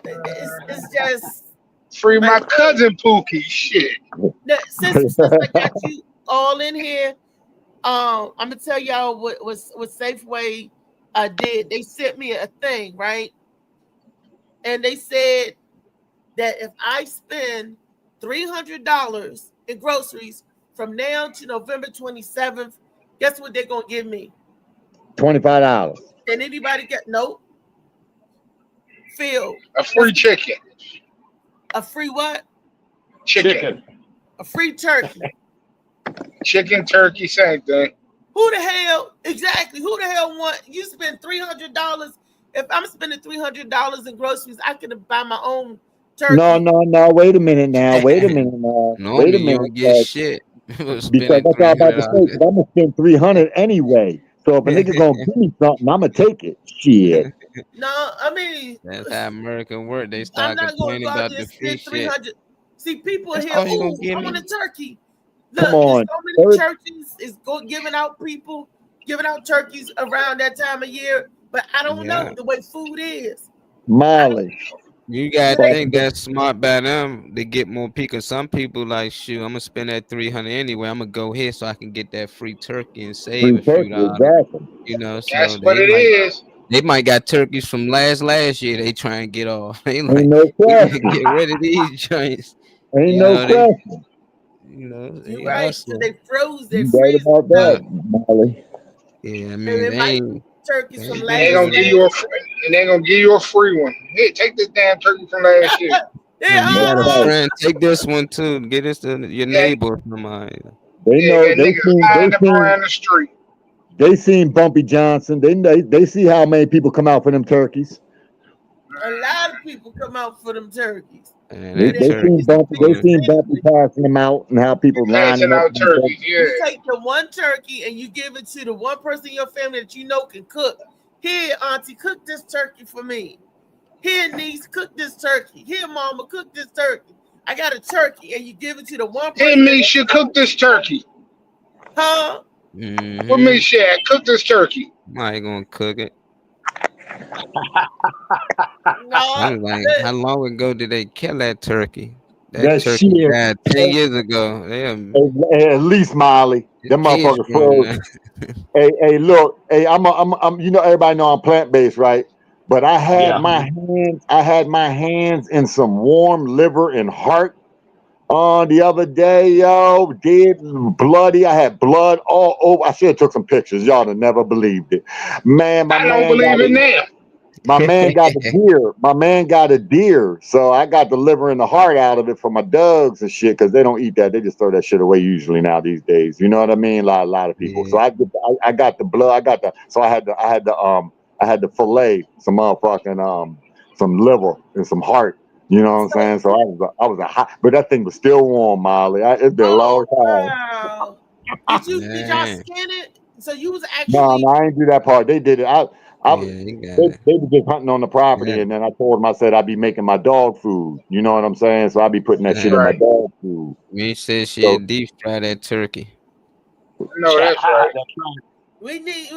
It's just free my cousin Pookie. Shit. Since I got you all in here, I'm gonna tell y'all what Safeway did. They sent me a thing, right? And they said that if I spend $300 in groceries from now to November 27th, guess what they're gonna give me? $25. Can anybody get Phil? A free chicken. A free what? Chicken. A free turkey. Chicken, turkey, same thing. Who the hell want you spend $300? If I'm spending $300 in groceries, I can buy my own turkey. No. Wait a minute now. No, wait a minute. You don't get shit. Because that's all I'm about to say. I'm gonna spend $300 anyway. So if a nigga gonna give me something, I'm gonna take it. Shit. No, I mean that's how America work. They start complaining about the free shit. See, people here, I want a turkey. Look, come on. So many churches is giving out turkeys around that time of year, but I don't know the way food is. Molly. You gotta think that's smart by them to get more people. Some people like, shoot, I'm gonna spend that $300 anyway. I'm gonna go here so I can get that free turkey and save a few dollars. Exactly. You know, so that's what it is. They might got turkeys from last year. They try and get off. They like, ain't no question. Get rid of these joints. Ain't no question. You're right. So they froze their freeze about that, Molly. Yeah, I mean, they ain't. Turkeys from last year. They're gonna give you a free one. Hey, take this damn turkey from last year. Friend, take this one too. Get this to your neighbor. They know they around the street. They seen Bumpy Johnson. They see how many people come out for them turkeys. A lot of people come out for them turkeys. They seen Bumpy passing them out and how people lining up. Turkeys, You take the one turkey and you give it to the one person in your family that you know can cook. Here, auntie, cook this turkey for me. Here, niece, cook this turkey. Here, mama, cook this turkey. I got a turkey, and you give it to the one person. Here, Misha, cook this turkey. Huh? Mm-hmm. What Misha, cook this turkey. I ain't gonna cook it. I No, was like, how long ago did they kill that turkey? That That turkey shit. died 10 years ago. They At least Molly. Them kids motherfuckers grown froze. now. Hey, look. Hey, I'm. You know, everybody know I'm plant based, right? But I had Yeah. my hands in some warm liver and heart on the other day, yo. Dead, bloody. I had blood all over. I should have took some pictures. Y'all would never believed it, man. I don't believe it now. My man got a deer. My man got a deer. So I got the liver and the heart out of it for my dogs and shit because they don't eat that. They just throw that shit away usually now these days. You know what I mean? A lot of people. So Yeah. I got the blood. So I had to fillet some motherfucking some liver and some heart. You know what I'm saying? So I was a hot, but that thing was still warm, Molly. It's been a long time. wow. Did y'all Man. skin it? So you was No, actually I ain't do that part. They did it. Yeah, you got it. They were just hunting on the property, Yeah. and then I told them, I said I'd be making my dog food. You know what I'm saying? So I'd be putting that shit in my Right. dog food. Me said she So had deep fry that turkey. No, that's right. we need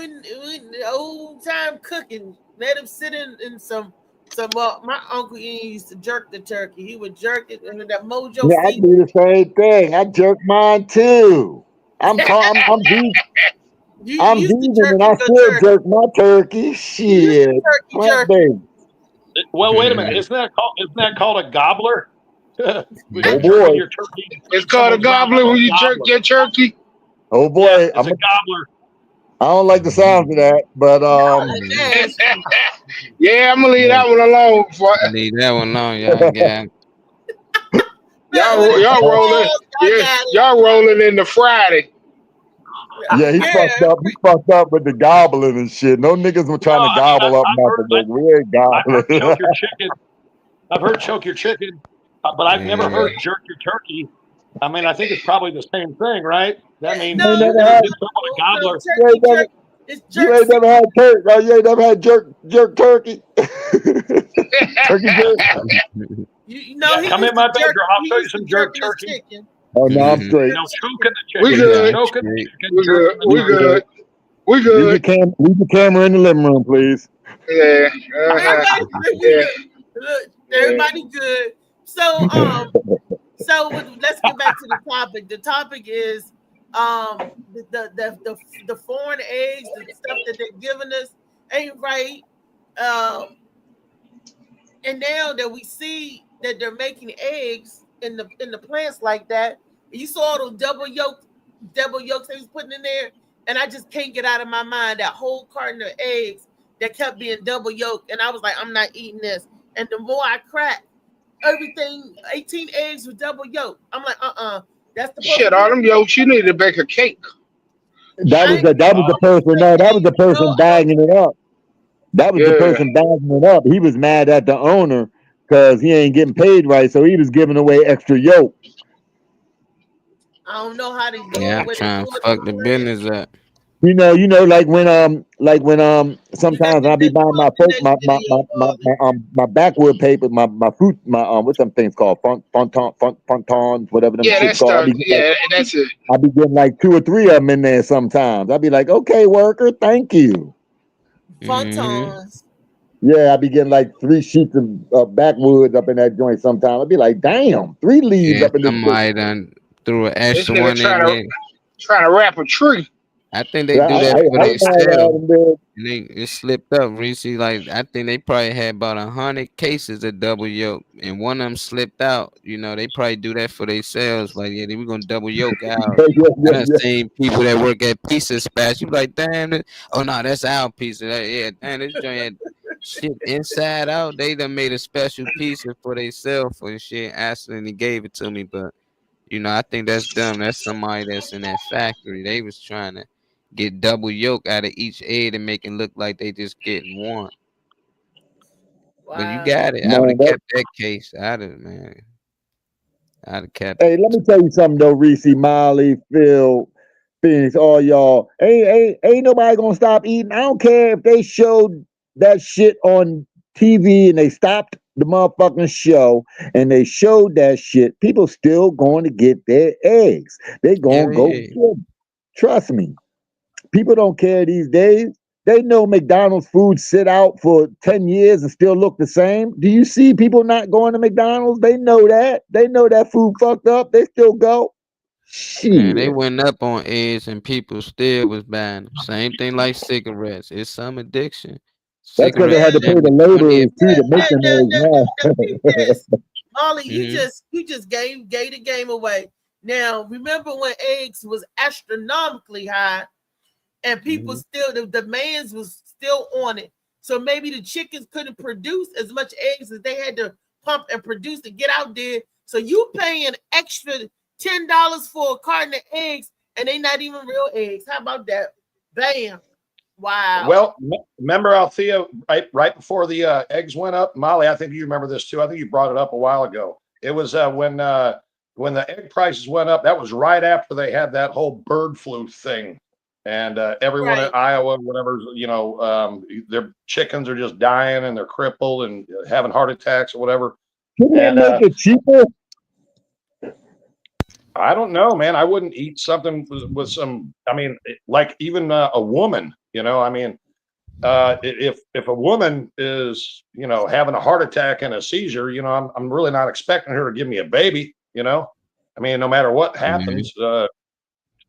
old time cooking. Let him sit in some. My uncle Ian used to jerk the turkey. He would jerk it and that mojo yeah, I season. do the same thing. I jerk mine too. I'm vegan, You I'm used to vegan, jerk and I your still turkey. jerk my turkey. You used Shit, to turkey plant jerky. based. Well, wait a minute. Isn't that called a gobbler? When Oh you're boy, jerking your turkey, It's called a someone's mouth, gobbler that's when a you jerk gobbler. your turkey. oh Yeah, boy. it's a gobbler. I don't like the sound of that, but Nasty. Yeah, I'm gonna leave Yeah. that one alone. Leave that one alone, y'all got. Y'all rolling. Y'all Yeah, got it. y'all rolling into Friday. yeah, he fucked up. He fucked up with the gobbling and shit. No niggas were trying to gobble up nothing. We ain't I've heard gobbling. choke your chicken. I've heard choke your chicken, but I've never Yeah. heard jerk your turkey. I mean, I think it's probably the same thing, right? That means No, You ain't you're never going to had. give someone a no, gobbler. You ain't turkey never. jerk. It's You jerk ain't never had turkey. Oh, you ain't never had jerk turkey. Turkey jerk. You know Yeah, he come used in my to jerk. bedroom. I'll He show you used to some jerk jerking his turkey. chicken. Oh no, I'm Mhm. straight. No, choking the We chicken. good. Choking the Straight. chicken. We good. Jerking the We turkey. good. We Leave your good. leave your camera in the living room, please. Yeah. Everybody, Yeah. look, everybody good. So let's get back to the topic. The topic is the foreign eggs, the stuff that they're giving us ain't right. And now that we see that they're making eggs in the plants like that, you saw those double yolks they was putting in there, and I just can't get out of my mind that whole carton of eggs that kept being double yolk, and I was like, I'm not eating this. And the more I cracked, everything 18 eggs with double yolk. I'm like, that's the Shit, all them yolks, you need to bake a cake. That was the person. No, that was the person bagging it up. That was the Yeah. person bagging it up. He was mad at the owner because he ain't getting paid right, so he was giving away extra yolk. I don't know how they do Yeah, it. Where they trying do to it fuck on the the land. business up. You know, like when sometimes I be buying my folk my backwood paper, my fruit, what's them things called? Fontons, whatever them Yeah, shits that's called. the yeah, that's it. I be getting like 2 or 3 of them in there sometimes. I be like, okay, worker, thank you. Fontons. Yeah, I be getting like 3 sheets of backwoods up in that joint sometimes. I'd be like, damn, 3 leaves Yeah, up in this bitch. somebody done threw an This extra nigga one in there. trying to wrap a tree. I think they Yeah, do that for I found themselves. out in there. And it slipped up, Reese. Like I think they probably had about 100 cases of double yolk, and one of them slipped out. You know, they probably do that for themselves. Like, yeah, we're gonna double yolk out. I done seen people that work at Pizza Dispatch. You be like, damn, oh no, that's our pizza. Yeah, damn, this joint had shit inside out. They done made a special pizza for themselves for shit. Accidentally gave it to me, but you know, I think that's dumb. That's somebody that's in that factory. They was trying to get double yolk out of each egg and make it look like they just getting one. But you got it. I would Man, have kept that case. I'd have kept hey, it. let me tell you something though, Reese, Molly, Phil, Phoenix, all y'all. Ain't nobody gonna stop eating. I don't care if they showed that shit on TV and they stopped the motherfucking show and they showed that shit. People still going to get their eggs. They gonna go Yeah. get 'em. Trust me. People don't care these days. They know McDonald's food sit out for 10 years and still look the same. Do you see people not going to McDonald's? They know that. They know that food fucked up. They still go. Man, they Shit. went up on eggs and people still was buying them. Same thing like cigarettes. It's some addiction. That's because they Cigarettes had to pay the damn 20 laborers too to make Hey, them eggs peep now. this. Molly, Mhm. you just gave the game away. Now, remember when eggs was astronomically high and people Mhm. still, the demands was still on it. So maybe the chickens couldn't produce as much eggs as they had to pump and produce to get out there. So you paying extra $10 for a carton of eggs and they not even real eggs. How about that? Bam. Wow. Well, remember, Althea, right before the eggs went up, Molly, I think you remember this too. I think you brought it up a while ago. It was when the egg prices went up. That was right after they had that whole bird flu thing, and everyone in Iowa, whatever, their chickens are just dying and they're crippled and having heart attacks or whatever. Can they make it cheaper? I don't know, man. I wouldn't eat something with some. I mean, like even a woman. I mean, if a woman is having a heart attack and a seizure, I'm really not expecting her to give me a baby. I mean, no matter what happens,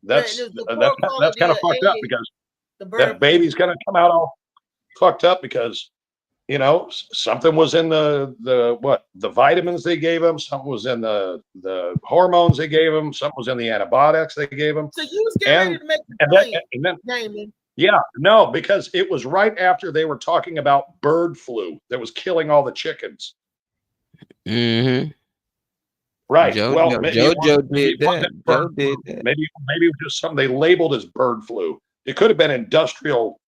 that's kind of fucked up because that baby's gonna come out all fucked up because something was in the vitamins they gave him, something was in the hormones they gave him, something was in the antibiotics they gave him. So you was getting ready to make the point, Damon. Yeah, no, because it was right after they were talking about bird flu that was killing all the chickens. Mm-hmm. Right. JoJo did that. Joe did that. Maybe it was just something they labeled as bird flu. It could have been industrial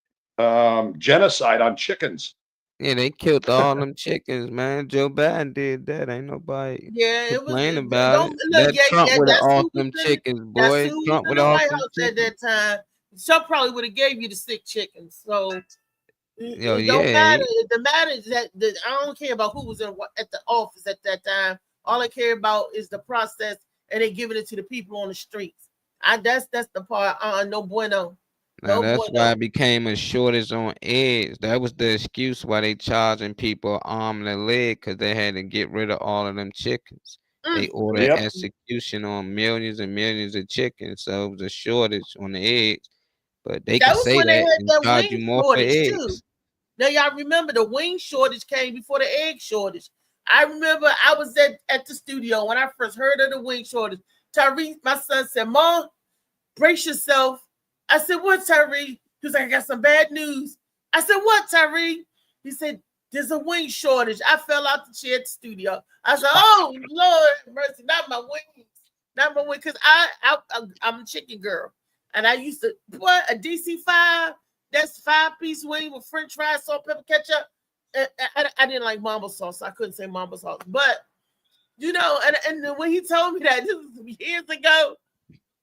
genocide on chickens. Yeah, they killed all them chickens, man. Joe Biden did that. Ain't nobody complain about it. That Trump would have off them chickens, boy. Trump would have off White them House chickens. at that time. Trump probably would have gave you the sick chickens. So Yo, it don't yeah. matter. The matter is that I don't care about who was at the office at that time. All I care about is the process, and they giving it to the people on the streets. That's the part. No bueno. Now No that's bueno. why it became a shortage on eggs. That was the excuse why they charging people an arm and a leg because they had to get rid of all of them chickens. They ordered Yep. execution on millions and millions of chickens, so it was a shortage on the eggs. But they That can was say when they that had and that charge you wing more for shortage too. eggs. Now y'all remember the wing shortage came before the egg shortage. I remember I was at the studio when I first heard of the wing shortage. Tyree, my son said, "Mom, brace yourself." I said, "What, Tyree?" He was like, "I got some bad news." I said, "What, Tyree?" He said, "There's a wing shortage." I fell out the chair at the studio. I said, "Oh Lord mercy, not my wings, not my wings," because I'm a chicken girl, and I used to a DC-5. That's 5-piece wing with French fries, salt, pepper, ketchup. I didn't like mamba sauce, so I couldn't say mamba sauce. But and when he told me that this was years ago,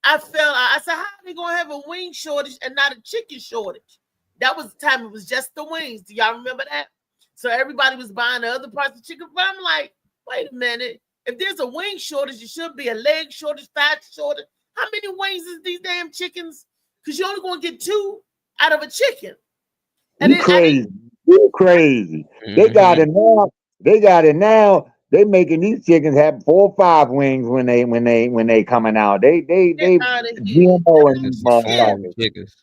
I felt I said, "How are they gonna have a wing shortage and not a chicken shortage?" That was the time it was just the wings. Do y'all remember that? So everybody was buying the other parts of chicken. But I'm like, wait a minute. If there's a wing shortage, it should be a leg shortage, thigh shortage. How many wings is these damn chickens? Because you're only gonna get 2 out of a chicken. And You crazy. You crazy. They got it now. They got it now. They making these chickens have 4 or 5 wings when they coming out. They GMO and chickens.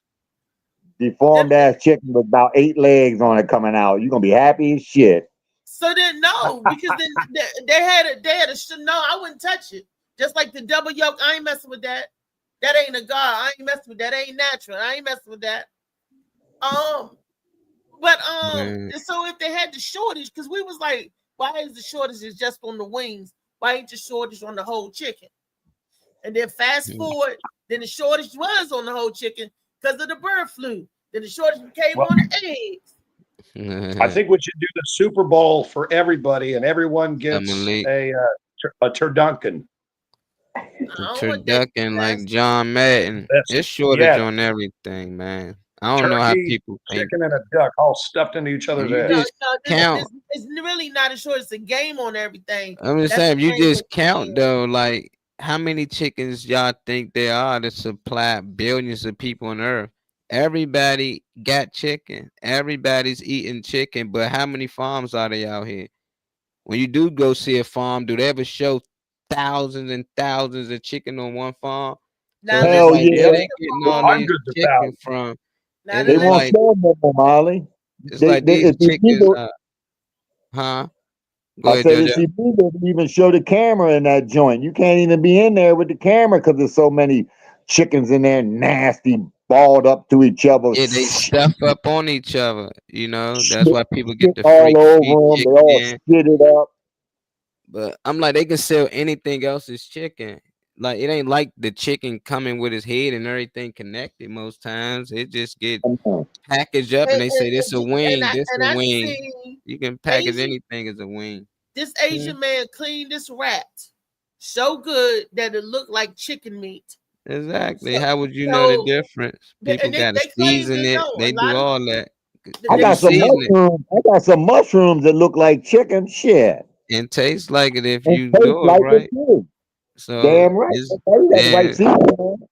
Deformed ass chicken with about 8 legs on it coming out. You're gonna be happy as shit. So then no, because then they had a no, I wouldn't touch it. Just like the double yolk, I ain't messing with that. That ain't a god. I ain't messing with that. Ain't natural. I ain't messing with that. But so if they had the shortage, because we was like, why is the shortage just on the wings? Why ain't the shortage on the whole chicken? And then fast forward, then the shortage was on the whole chicken because of the bird flu. Then the shortage became on the eggs. I think we should do the Super Bowl for everybody, and everyone gets a turducken. Turducken like John Madden. It's shortage on everything, man. I don't know how people think. Chicken and a duck all stuffed into each other's heads. It's really not a short. It's a game on everything. I'm just saying, if you just count though, like how many chickens y'all think there are to supply billions of people on Earth? Everybody got chicken. Everybody's eating chicken, but how many farms are they out here? When you do go see a farm, do they ever show thousands and thousands of chicken on one farm? So Now it's just Hell listen, like yeah. where here's they the getting part. all these Hundreds of chicken thousands. from? Now And They it's won't like listen. show them, Molly. it's like these It's chickens, illegal. huh? Go I ahead, said it's JoJo. illegal to even show the camera in that joint. You can't even be in there with the camera because there's so many chickens in there, nasty, balled up to each other, Yeah, they stuff up on each other. You know, that's shit, why people get shit the all freak feet over them. They all chicken. spit it up. But I'm like, they can sell anything else as chicken. Like it ain't like the chicken coming with his head and everything connected most times. It just get Come on. packaged up and they say this a wing, this And a I wing. see You can package Asian anything as a wing. this Hmm? Asian man cleaned this rat so good that it looked like chicken meat. Exactly. So, How would you know the so difference? People and gotta they claim season they it. know. A They do lot of all that. I they You got some claim season it mushrooms. I got some mushrooms that look like chicken. Shit. and taste like it if And you taste do it like it right. too. So Damn right. it's You got the right then seasoning.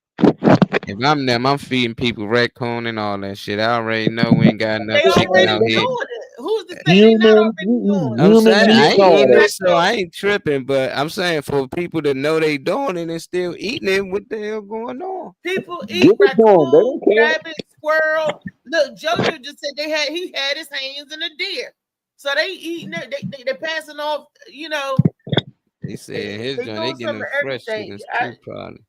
if I'm them, I'm feeding people raccoon and all that shit. I already know we ain't got enough they chicken already out here. doing it. Who's to say they not Human, already we doing eat it? I'm human saying But meat I this and ain't is eating all it, that. so I natural. ain't tripping. But I'm saying for people to know they doing it and still eating it, what the hell going on? People Give eat it to them. They raccoon, don't care. rabbit, squirrel. Look, JoJo just said he had his hands in a deer. So they eating it. They're passing off. You know, They said his they joint, they doing getting some them of fresh everything. chickens too, probably.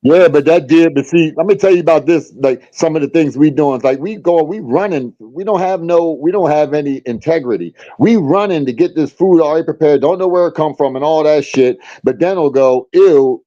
Yeah, but that did. But see, let me tell you about this. Like some of the things we doing. Like we running. We don't have any integrity. We running to get this food already prepared. Don't know where it come from and all that shit. But then it'll go, ew,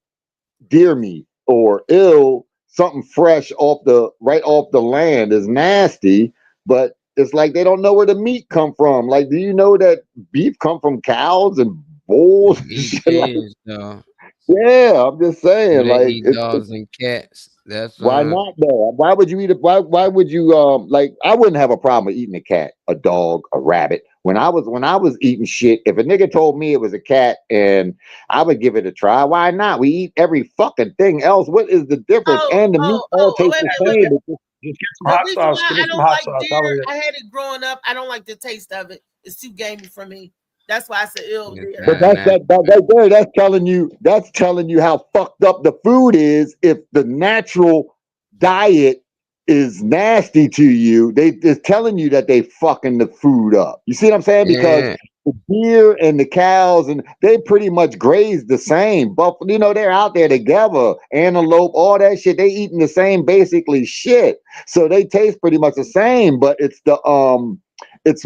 deer meat or ill something fresh off the land is nasty, but it's like they don't know where the meat come from. Like, do you know that beef come from cows and bulls? They eat Like, pigs though. yeah, I'm just Do saying, they like, eat dogs and cats? That's why not though? Why would you eat it? Why would you like? I wouldn't have a problem with eating a cat, a dog, a rabbit. When I was eating shit, if a nigga told me it was a cat and I would give it a try, why not? We eat every fucking thing else. What is the difference? And the meat all tastes Wait a the minute, wait a same. minute. Just get some The hot reason sauce. why Give me I some don't hot like sauce. I'll deer, eat it. I had it growing up. I don't like the taste of it. It's too gamey for me. That's why I said ill it's deer. But not that right there, that's telling you how fucked up the food is. If the natural diet is nasty to you, it's telling you that they fucking the food up. You see what I'm saying? Because yeah. the deer and the cows and they pretty much graze the same. Buffalo, they're out there together. Antelope, all that shit, they eating the same basically shit. So they taste pretty much the same, but it's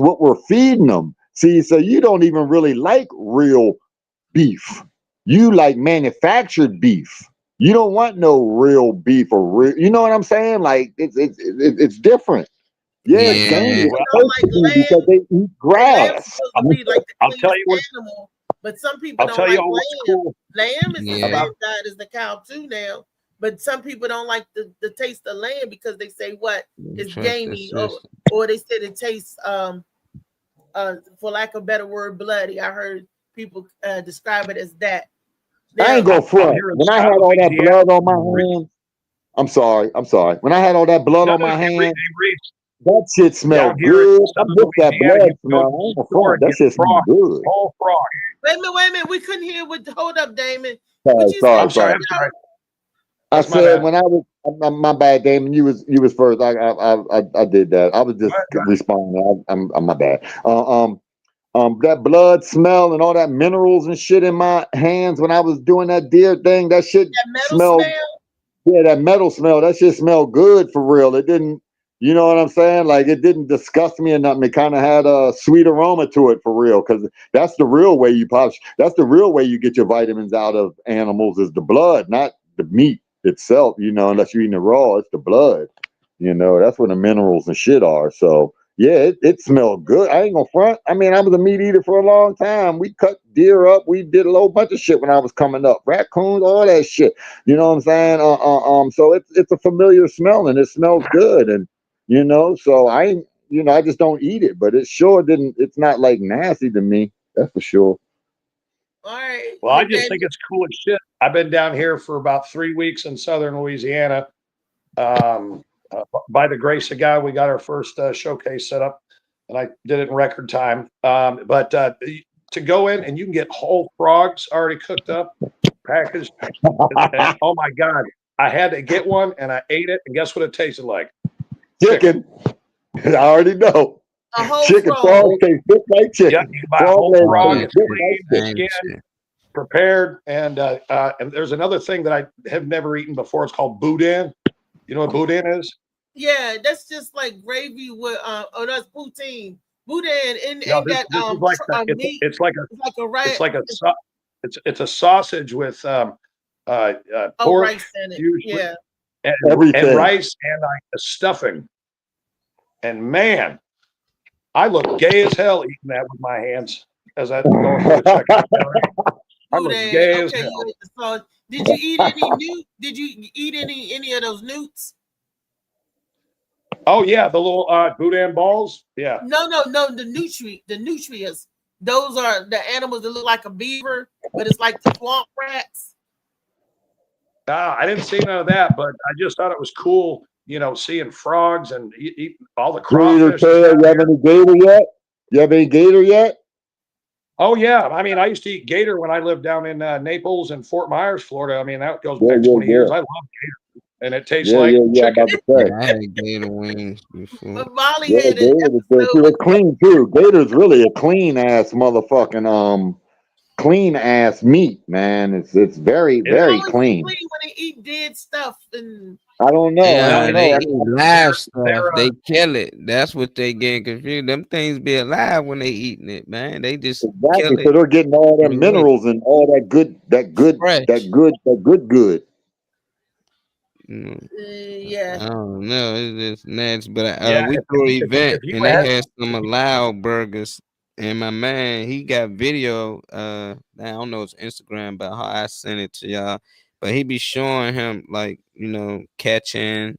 what we're feeding them. See, so you don't even really like real beef. You like manufactured beef. You don't want no real beef or real. You know what I'm saying? Like it's different. Yeah, it's Some gamey. Yeah. people It's don't supposed to like be because lamb. they eat Lamb's grass. supposed to be like the I'll tell cleanest you what. animal, but some people I'll don't tell you like all what's lamb. cool Lamb is the Yeah. same about. diet as the cow too now, but some people don't like the taste of lamb because they say what You it's trust the gamey system. or they said it tastes for lack of a better word bloody. I heard people describe it as that. I ain't Now, go Out front. here in When I Scott, had all that Louisiana, blood on my hands, I'm sorry. When I had all that blood no, on no, my hey, hands, Reese, that shit down smelled here in good. I southern miss that Louisiana, blood you can go smell. to I ain't the gonna store front. and That get shit smelled frog, good. whole frog. wait a minute. We couldn't hear what. Hold up, Damon. What Sorry, you sorry, said, I'm sorry. sorry. I'm sorry. I That's my said bad. when I was my bad, Damon. You was first. I did that. I was Go just ahead, go ahead. responding. I'm my bad. That blood smell and all that minerals and shit in my hands when I was doing that deer thing. That shit that metal smelled. smell? Yeah, that metal smell. That shit smelled good for real. It didn't. You know what I'm saying? Like it didn't disgust me or nothing. It kind of had a sweet aroma to it for real. Because that's the real way you pop. That's the real way you get your vitamins out of animals is the blood, not the meat itself. Unless you're eating it raw, it's the blood. That's where the minerals and shit are. So yeah, it smelled good. I ain't gonna front. I mean, I was a meat eater for a long time. We cut deer up. We did a whole bunch of shit when I was coming up. Raccoons, all that shit. You know what I'm saying? So it's a familiar smell and it smells good. And so I ain't, I just don't eat it, but it sure didn't. It's not like nasty to me. That's for sure. All right, Well, I just think it's cool as shit. I've been down here for about 3 weeks in southern Louisiana. By the grace of God, we got our first showcase set up, and I did it in record time. But to go in and you can get whole frogs already cooked up, packaged. And, oh my God, I had to get one, and I ate it, and guess what it tasted like? Chicken. I already know. A whole Chicken frog. frogs taste just like chicken. Yeah, you can buy a whole frog. It's clean, the skin, prepared, and there's another thing that I have never eaten before. It's called boudin. You know what boudin is? Yeah, that's just like gravy with that's poutine. Boudin and No, this that is like meat. it's like a sausage with pork, rice in it. usually, Yeah. and rice and like a stuffing. And man, I look gay as hell eating that with my hands as I go through the checkout counter. I look gay as hell. So did you eat any newt? Did you eat any of those newts? Oh yeah, the little boudin balls. Yeah. No, the nutrients. Those are the animals that look like a beaver, but it's like the swamp rats. I didn't see none of that, but I just thought it was cool, seeing frogs and eat all the crawfish. You have any gator yet? You have any gator yet? Oh yeah, I mean, I used to eat gator when I lived down in Naples and Fort Myers, Florida. I mean, that goes back 20 years. I love gator, and it tastes like chicken. I had gator wings before. But Molly had it's clean too. Gator's really a clean ass motherfucking clean ass meat, man. It's very clean. When they eat dead stuff, and I don't know. They eat live stuff. They kill it. That's what they get confused. Them things be alive when they eating it, man. They just kill it. So they're getting all their minerals and all that good. Yeah. I don't know. It's just nuts. But we threw an event and they had some halal burgers. And my man, he got video. I don't know his Instagram, but how I sent it to y'all. But he be showing him catching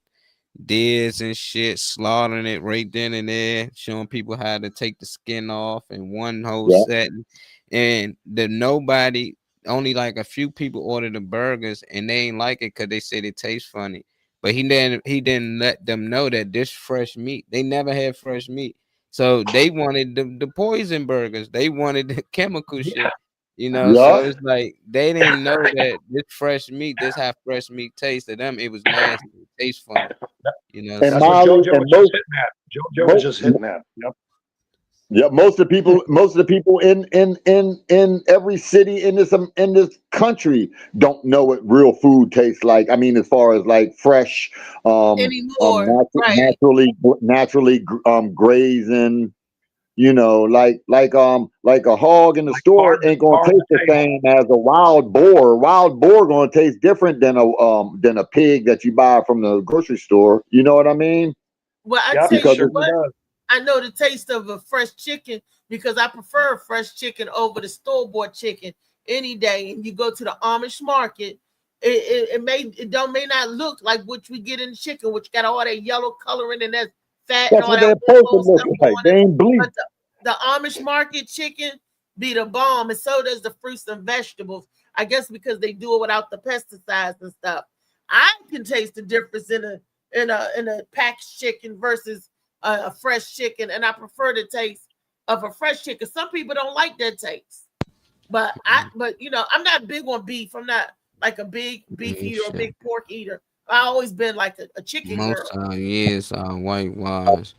deers and shit, slaughtering it right then and there, showing people how to take the skin off in one whole setting. And only like a few people ordered the burgers and they ain't like it because they said it tastes funny. But he didn't let them know that this fresh meat. They never had fresh meat. So they wanted the poison burgers. They wanted the chemical shit. So it's like they didn't know that this fresh meat, this how fresh meat tastes to them. It was nasty. It tastes funny. And that's what JoJo was just hitting at. JoJo was just hitting that. Yep. Yeah, most of the people in every city in this country don't know what real food tastes like. I mean, as far as like fresh, naturally grazing, like a hog in the store ain't gonna taste the same as a wild boar. Wild boar gonna taste different than a pig that you buy from the grocery store. You know what I mean? Well, I tell you what. I know the taste of a fresh chicken because I prefer fresh chicken over the store-bought chicken any day. And you go to the Amish market, it may not look like what we get in the chicken, which got all that yellow coloring and that fat. That's what that person looks like. They ain't bleak. But the Amish market chicken be the bomb, and so does the fruits and vegetables. I guess because they do it without the pesticides and stuff. I can taste the difference in a packaged chicken versus a fresh chicken, and I prefer the taste of a fresh chicken. Some people don't like that taste, but I'm not big on beef. I'm not like a big beef eater or big pork eater. I always been like a chicken girl. Most years whitewash.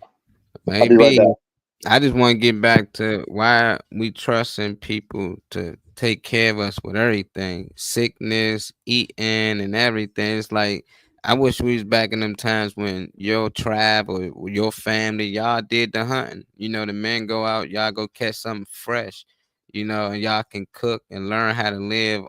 Maybe I just want to get back to why we trusting people to take care of us with everything, sickness, eating, and everything. It's like, I wish we was back in them times when your tribe or your family, y'all did the hunting. The men go out, y'all go catch something fresh, and y'all can cook and learn how to live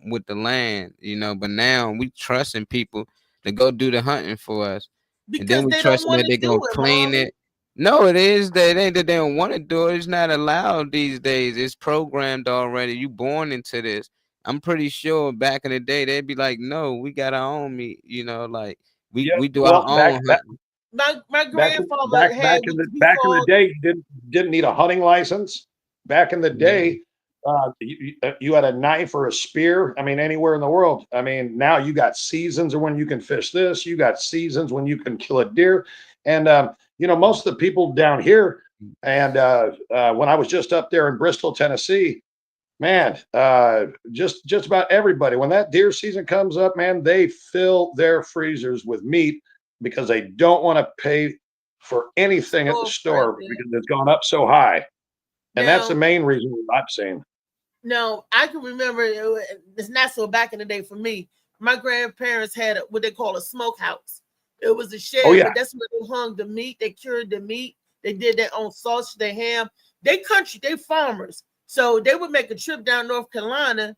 with the land, But now we trusting people to go do the hunting for us. Because and then we trust that they're going to clean it. No, it is. It ain't that they don't want to do it. It's not allowed these days. It's programmed already. You born into this. I'm pretty sure back in the day they'd be like, "No, we got our own meat." We do our own. My grandfather back in the day, you didn't need a hunting license. Back in the day, you had a knife or a spear. I mean, anywhere in the world. I mean, now you got seasons of when you can fish this. You got seasons when you can kill a deer. And, most of the people down here, and when I was just up there in Bristol, Tennessee, man, just about everybody, when that deer season comes up, man, they fill their freezers with meat because they don't want to pay for anything at the store because it's gone up so high. And that's the main reason I've seen. No, I can remember it's not so back in the day for me. My grandparents had what they call a smokehouse. It was a shed, but that's where they hung the meat. They cured the meat. They did their own sausage, their ham. They farmers. So they would make a trip down North Carolina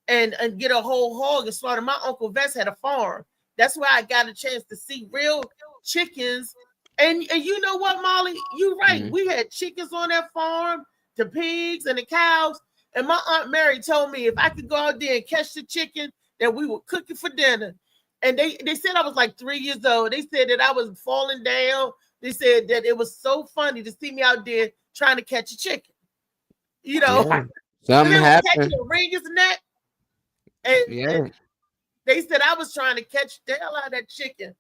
and get a whole hog and slaughter. My Uncle Vess had a farm. That's where I got a chance to see real chickens. And you know what, Molly? You're right. Mm-hmm. We had chickens on that farm, the pigs and the cows. And my Aunt Mary told me if I could go out there and catch the chicken, that we would cook it for dinner. And they said I was like 3 years old. They said that I was falling down. They said that it was so funny to see me out there trying to catch a chicken. Something happened. Ring his neck. And they said I was trying to catch the hell out of that chicken.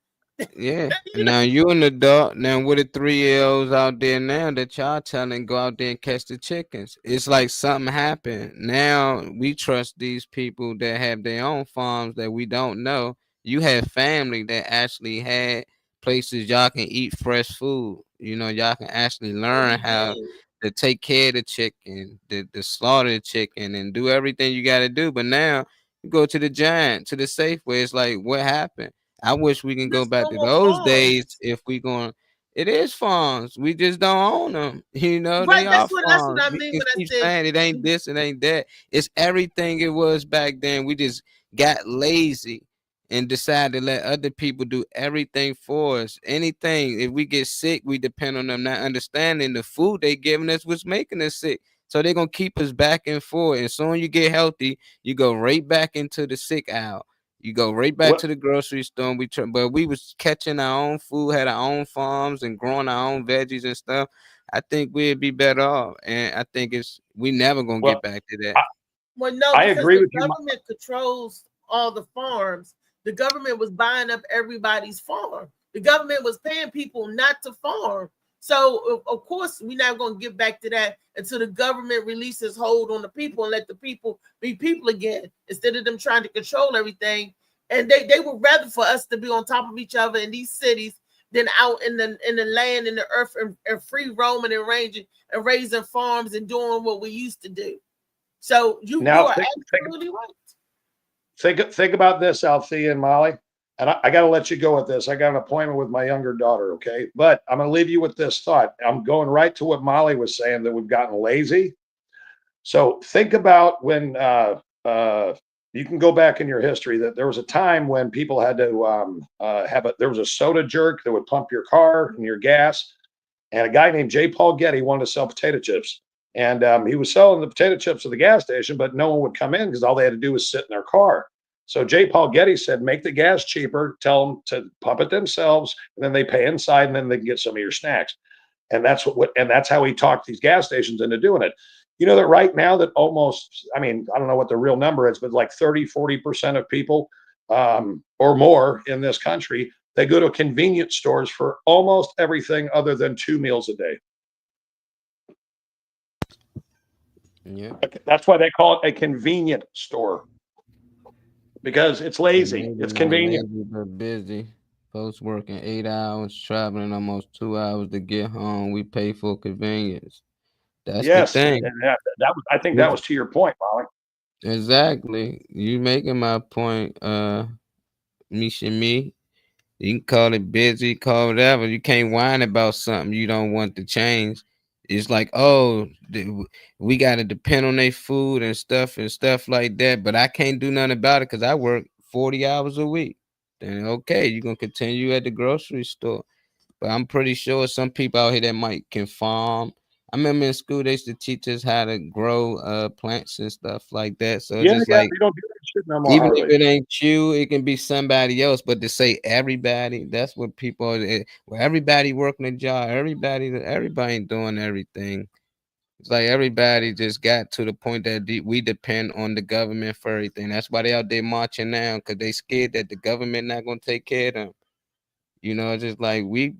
Yeah. Now you an adult. Now with the 3-year-olds out there now that y'all telling go out there and catch the chickens. It's like something happened. Now we trust these people that have their own farms that we don't know. You have family that actually had places y'all can eat fresh food. Y'all can actually learn how to take care of the chicken, the slaughter the chicken, and do everything you got to do. But now you go to the Giant, to the Safeway. It's like, what happened? I wish we can go back to those days if we going. It is farms. We just don't own them. Right, they that's are what I farms. mean We when I keep said saying it ain't this, it ain't that. It's everything it was back then. We just got lazy and decided to let other people do everything for us. Anything. If we get sick, we depend on them not understanding the food they giving us was making us sick. So they're gonna keep us back and forth. And soon you get healthy, you go right back into the sick aisle. You go right back to the grocery store. But we was catching our own food, had our own farms, and growing our own veggies and stuff. I think we'd be better off, and I think we never gonna get back to that. I agree with you. The government controls all the farms. The government was buying up everybody's farm. The government was paying people not to farm. So of course we're not going to get back to that until the government releases hold on the people and let the people be people again, instead of them trying to control everything. And they would rather for us to be on top of each other in these cities than out in the land, in the earth, and free roaming and ranging and raising farms and doing what we used to do. So you are absolutely right. Think about this, Althea and Molly. And I got to let you go with this. I got an appointment with my younger daughter, okay? But I'm going to leave you with this thought. I'm going right to what Molly was saying, that we've gotten lazy. So think about when you can go back in your history that there was a time when people had to there was a soda jerk that would pump your car and your gas. And a guy named J. Paul Getty wanted to sell potato chips. And he was selling the potato chips at the gas station, but no one would come in because all they had to do was sit in their car. So J. Paul Getty said, make the gas cheaper, tell them to pump it themselves, and then they pay inside, and then they can get some of your snacks. And that's how he talked these gas stations into doing it. You know that right now that almost, I don't know what the real number is, but like 30-40% of people or more in this country, they go to convenience stores for almost everything other than 2 meals a day. Yeah. That's why they call it a convenient store. Because it's lazy, it's convenient. Lazy but busy. Folks working 8 hours, traveling almost 2 hours to get home. We pay for convenience. That's the thing. I think that was to your point, Molly. Exactly. You making my point, me. You can call it busy, call it whatever. You can't whine about something you don't want to change. It's like, we got to depend on their food and stuff like that. But I can't do nothing about it because I work 40 hours a week. Then, okay, you're going to continue at the grocery store. But I'm pretty sure some people out here that can farm. I remember in school, they used to teach us how to grow plants and stuff like that. So it's just like, we don't do that shit no more, even if it ain't you, it can be somebody else. But to say everybody, that's what people are. Well, everybody working a job. Everybody ain't doing everything. It's like everybody just got to the point that we depend on the government for everything. That's why they out there marching now, because they scared that the government not gonna take care of them. You know, it's just like we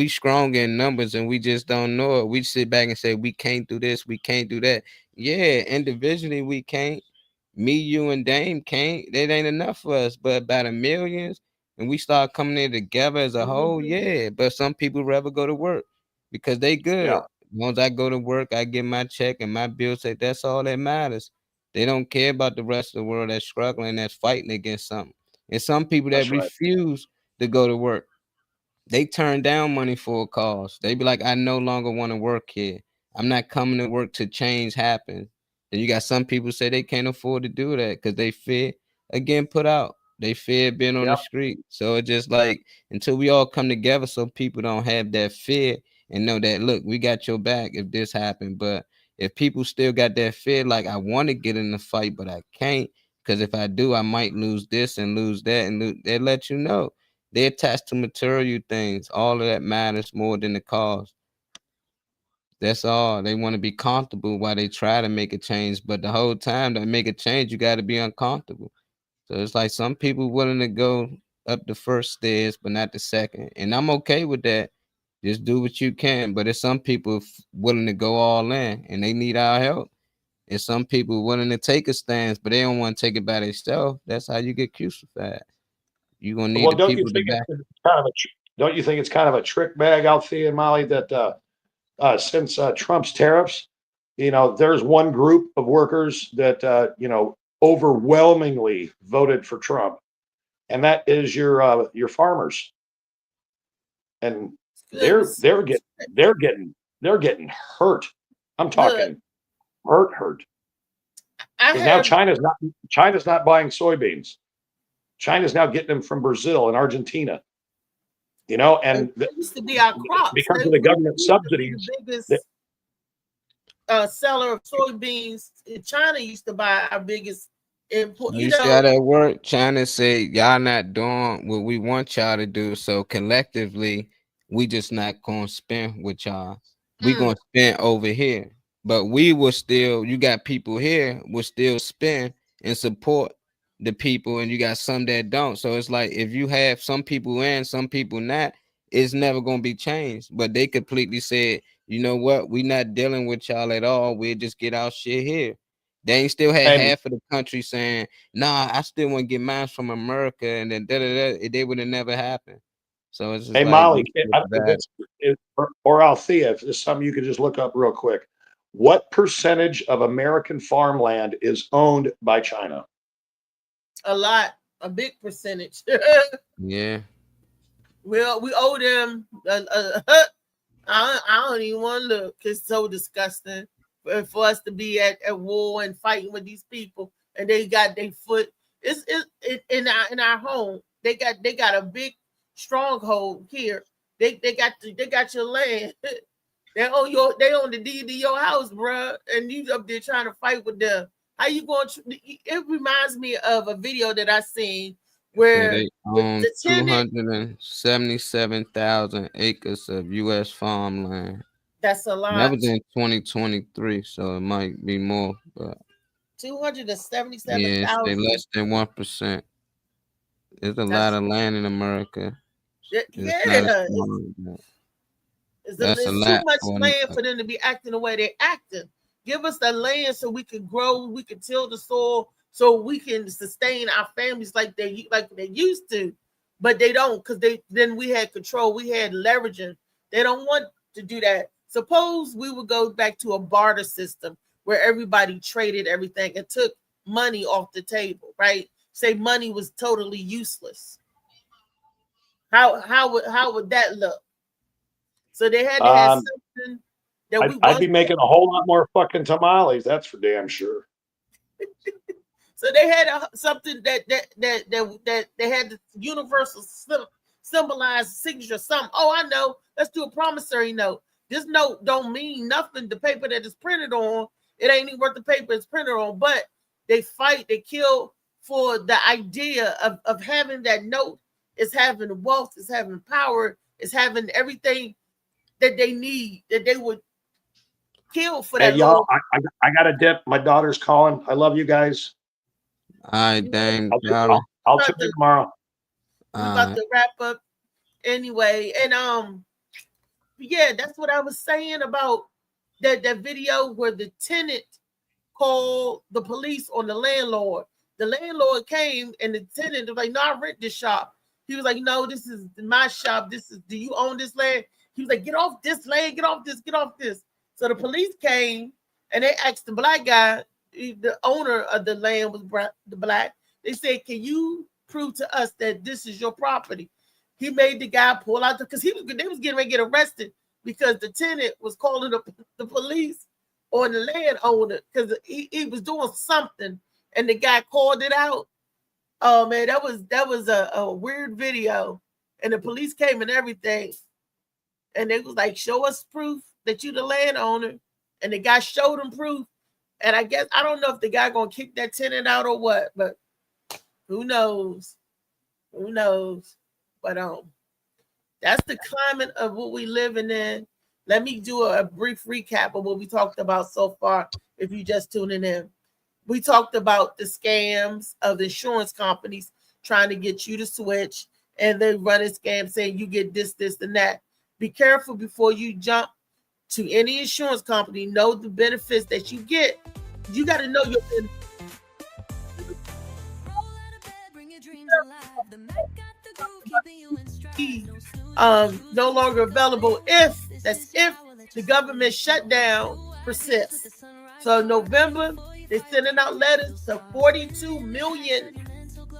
strong in numbers and we just don't know it. We sit back and say we can't do this, we can't do that. Yeah, individually we can't. Me, you, and Dame can't. That ain't enough for us. But by the millions, and we start coming in together as a whole, yeah. But some people rather go to work because they good. Yeah. Once I go to work, I get my check and my bill say that's all that matters. They don't care about the rest of the world that's struggling, that's fighting against something. And some people that That's right. refuse to go to work, they turn down money for a cause. They be like, I no longer want to work here. I'm not coming to work to change happen. And you got some people say they can't afford to do that because they fear again put out. They fear being on the street. So it's just like until we all come together so people don't have that fear and know that look, we got your back if this happened. But if people still got that fear, like I want to get in the fight, but I can't, because if I do, I might lose this and lose that, and they let you know. They attach to material things. All of that matters more than the cause. That's all. They want to be comfortable while they try to make a change. But the whole time to make a change, you got to be uncomfortable. So it's like some people willing to go up the first stairs, but not the second. And I'm okay with that. Just do what you can. But there's some people willing to go all in and they need our help. And some people willing to take a stance, but they don't want to take it by themselves. That's how you get crucified. You're gonna need Well, the people to back. Don't you think it's kind of a trick bag, Althea and Molly, that since Trump's tariffs, there's one group of workers that overwhelmingly voted for Trump, and that is your farmers, and they're getting hurt. I'm talking hurt. Because now China's not buying soybeans. China's now getting them from Brazil and Argentina. And it used to be our crops because of the government subsidies. The biggest seller of soybeans in China used to buy our biggest import. You see how that work? China say y'all not doing what we want y'all to do, so collectively we just not gonna spend with y'all. We gonna spend over here, but we will still. You got people here will still spend and support the people, and you got some that don't. So it's like if you have some people in, some people not, it's never gonna be changed. But they completely said, you know what, we not dealing with y'all at all. We'll just get our shit here. They ain't still had half of the country saying, nah, I still want to get mine from America, and then they would have never happened. So it's just hey, like, Molly, or Althea, if there's something you could just look up real quick. What percentage of American farmland is owned by China? A big percentage. Yeah. Well, we owe them. I don't even want to look. It's so disgusting for us to be at war and fighting with these people, and they got their foot. It's in our home. They got a big stronghold here. They got your land. They own the deed to your house, bro, and you up there trying to fight with them. How you going to? It reminds me of a video that I seen where they own 277,000 acres of U.S. farmland. That's a lot. That was in 2023, so it might be more. But 277,000. yeah, they less than 1%. There's a lot of land in America. It's too much land for them to be acting the way they're acting. Give us the land so we can grow, we can till the soil, so we can sustain our families like they used to. But they don't, because then we had control, we had leveraging. They don't want to do that. Suppose we would go back to a barter system where everybody traded everything and took money off the table, right? Say money was totally useless. How would that look? So they had to have something. I'd be making a whole lot more fucking tamales. That's for damn sure. So they had something that they had the universal symbolized signature. Something. Oh, I know. Let's do a promissory note. This note don't mean nothing. The paper that is printed on, it ain't even worth the paper it's printed on. But they fight, they kill for the idea of having that note. Is having wealth, is having power, is having everything that they need, that they would killed for Hey, that y'all, little. I got to dip. My daughter's calling. I love you guys. All right, dang, I'll tune in tomorrow. We about to wrap up anyway, and yeah, that's what I was saying about that video where the tenant called the police on the landlord. The landlord came and the tenant was like, "No, I rent this shop." He was like, "No, this is my shop. Do you own this land?" He was like, "Get off this land, get off this." So the police came and they asked the black guy, the owner of the land was the black. They said, "Can you prove to us that this is your property?" He made the guy pull out because they was getting ready to get arrested because the tenant was calling the police on the landowner because he was doing something and the guy called it out. Oh man, that was a weird video, and the police came and everything, and they was like, "Show us proof that you the landowner," and the guy showed him proof. And I guess I don't know if the guy gonna kick that tenant out or what, but who knows? Who knows? But that's the climate of what we living in. Let me do a brief recap of what we talked about so far. If you just tuning in, we talked about the scams of insurance companies trying to get you to switch, and they run a scam saying you get this, and that. Be careful before you jump to any insurance company. Know the benefits that you get. You got to know your benefits. No longer available if the government shutdown persists. So November, they're sending out letters to 42 million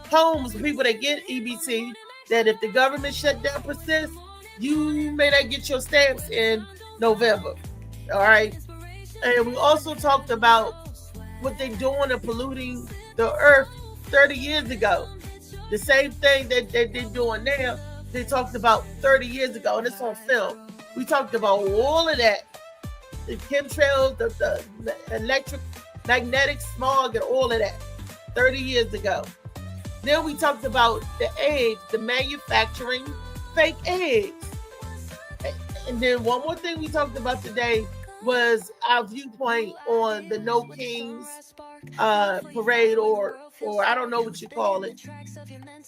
homes, people that get EBT, that if the government shutdown persists, you may not get your stamps in November. All right. And we also talked about what they're doing and polluting the earth 30 years ago. The same thing that they're doing now, they talked about 30 years ago, and it's on film. We talked about all of that. The chemtrails, the electromagnetic smog, and all of that 30 years ago. Then we talked about the eggs, the manufacturing fake eggs. And then one more thing we talked about today was our viewpoint on the No Kings parade, or I don't know what you call it.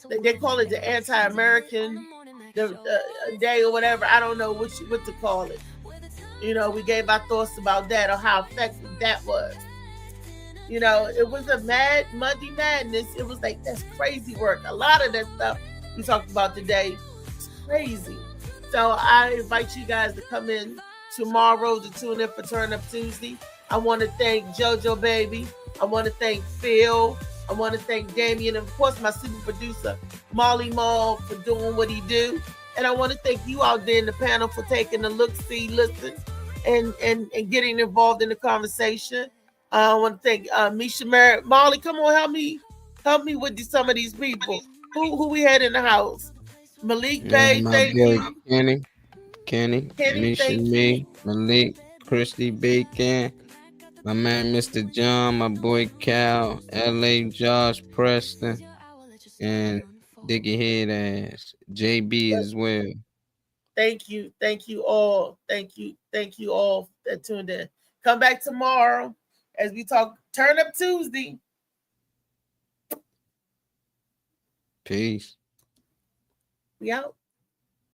They call it the anti-American day or whatever. I don't know what to call it. You know, we gave our thoughts about that or how effective that was. You know, it was a Monday madness. It was like, that's crazy work. A lot of that stuff we talked about today is crazy. So I invite you guys to come in tomorrow to tune in for Turn Up Tuesday. I want to thank JoJo Baby. I want to thank Phil. I want to thank Damien, and of course my super producer Molly Mall for doing what he do. And I want to thank you out there in the panel for taking a look, see, listen, and getting involved in the conversation. I want to thank Misha Merritt. Molly, come on, help me with some of these people. Who we had in the house? Malik Bay, thank you. Kenny, Misha, me, Malik, Christy Bacon, my man Mr. John, my boy Cal, LA Josh Preston, and Dickie Head Ass, JB as well. Thank you all. Thank you all that tuned in. Come back tomorrow as we talk Turn Up Tuesday. Peace. We out.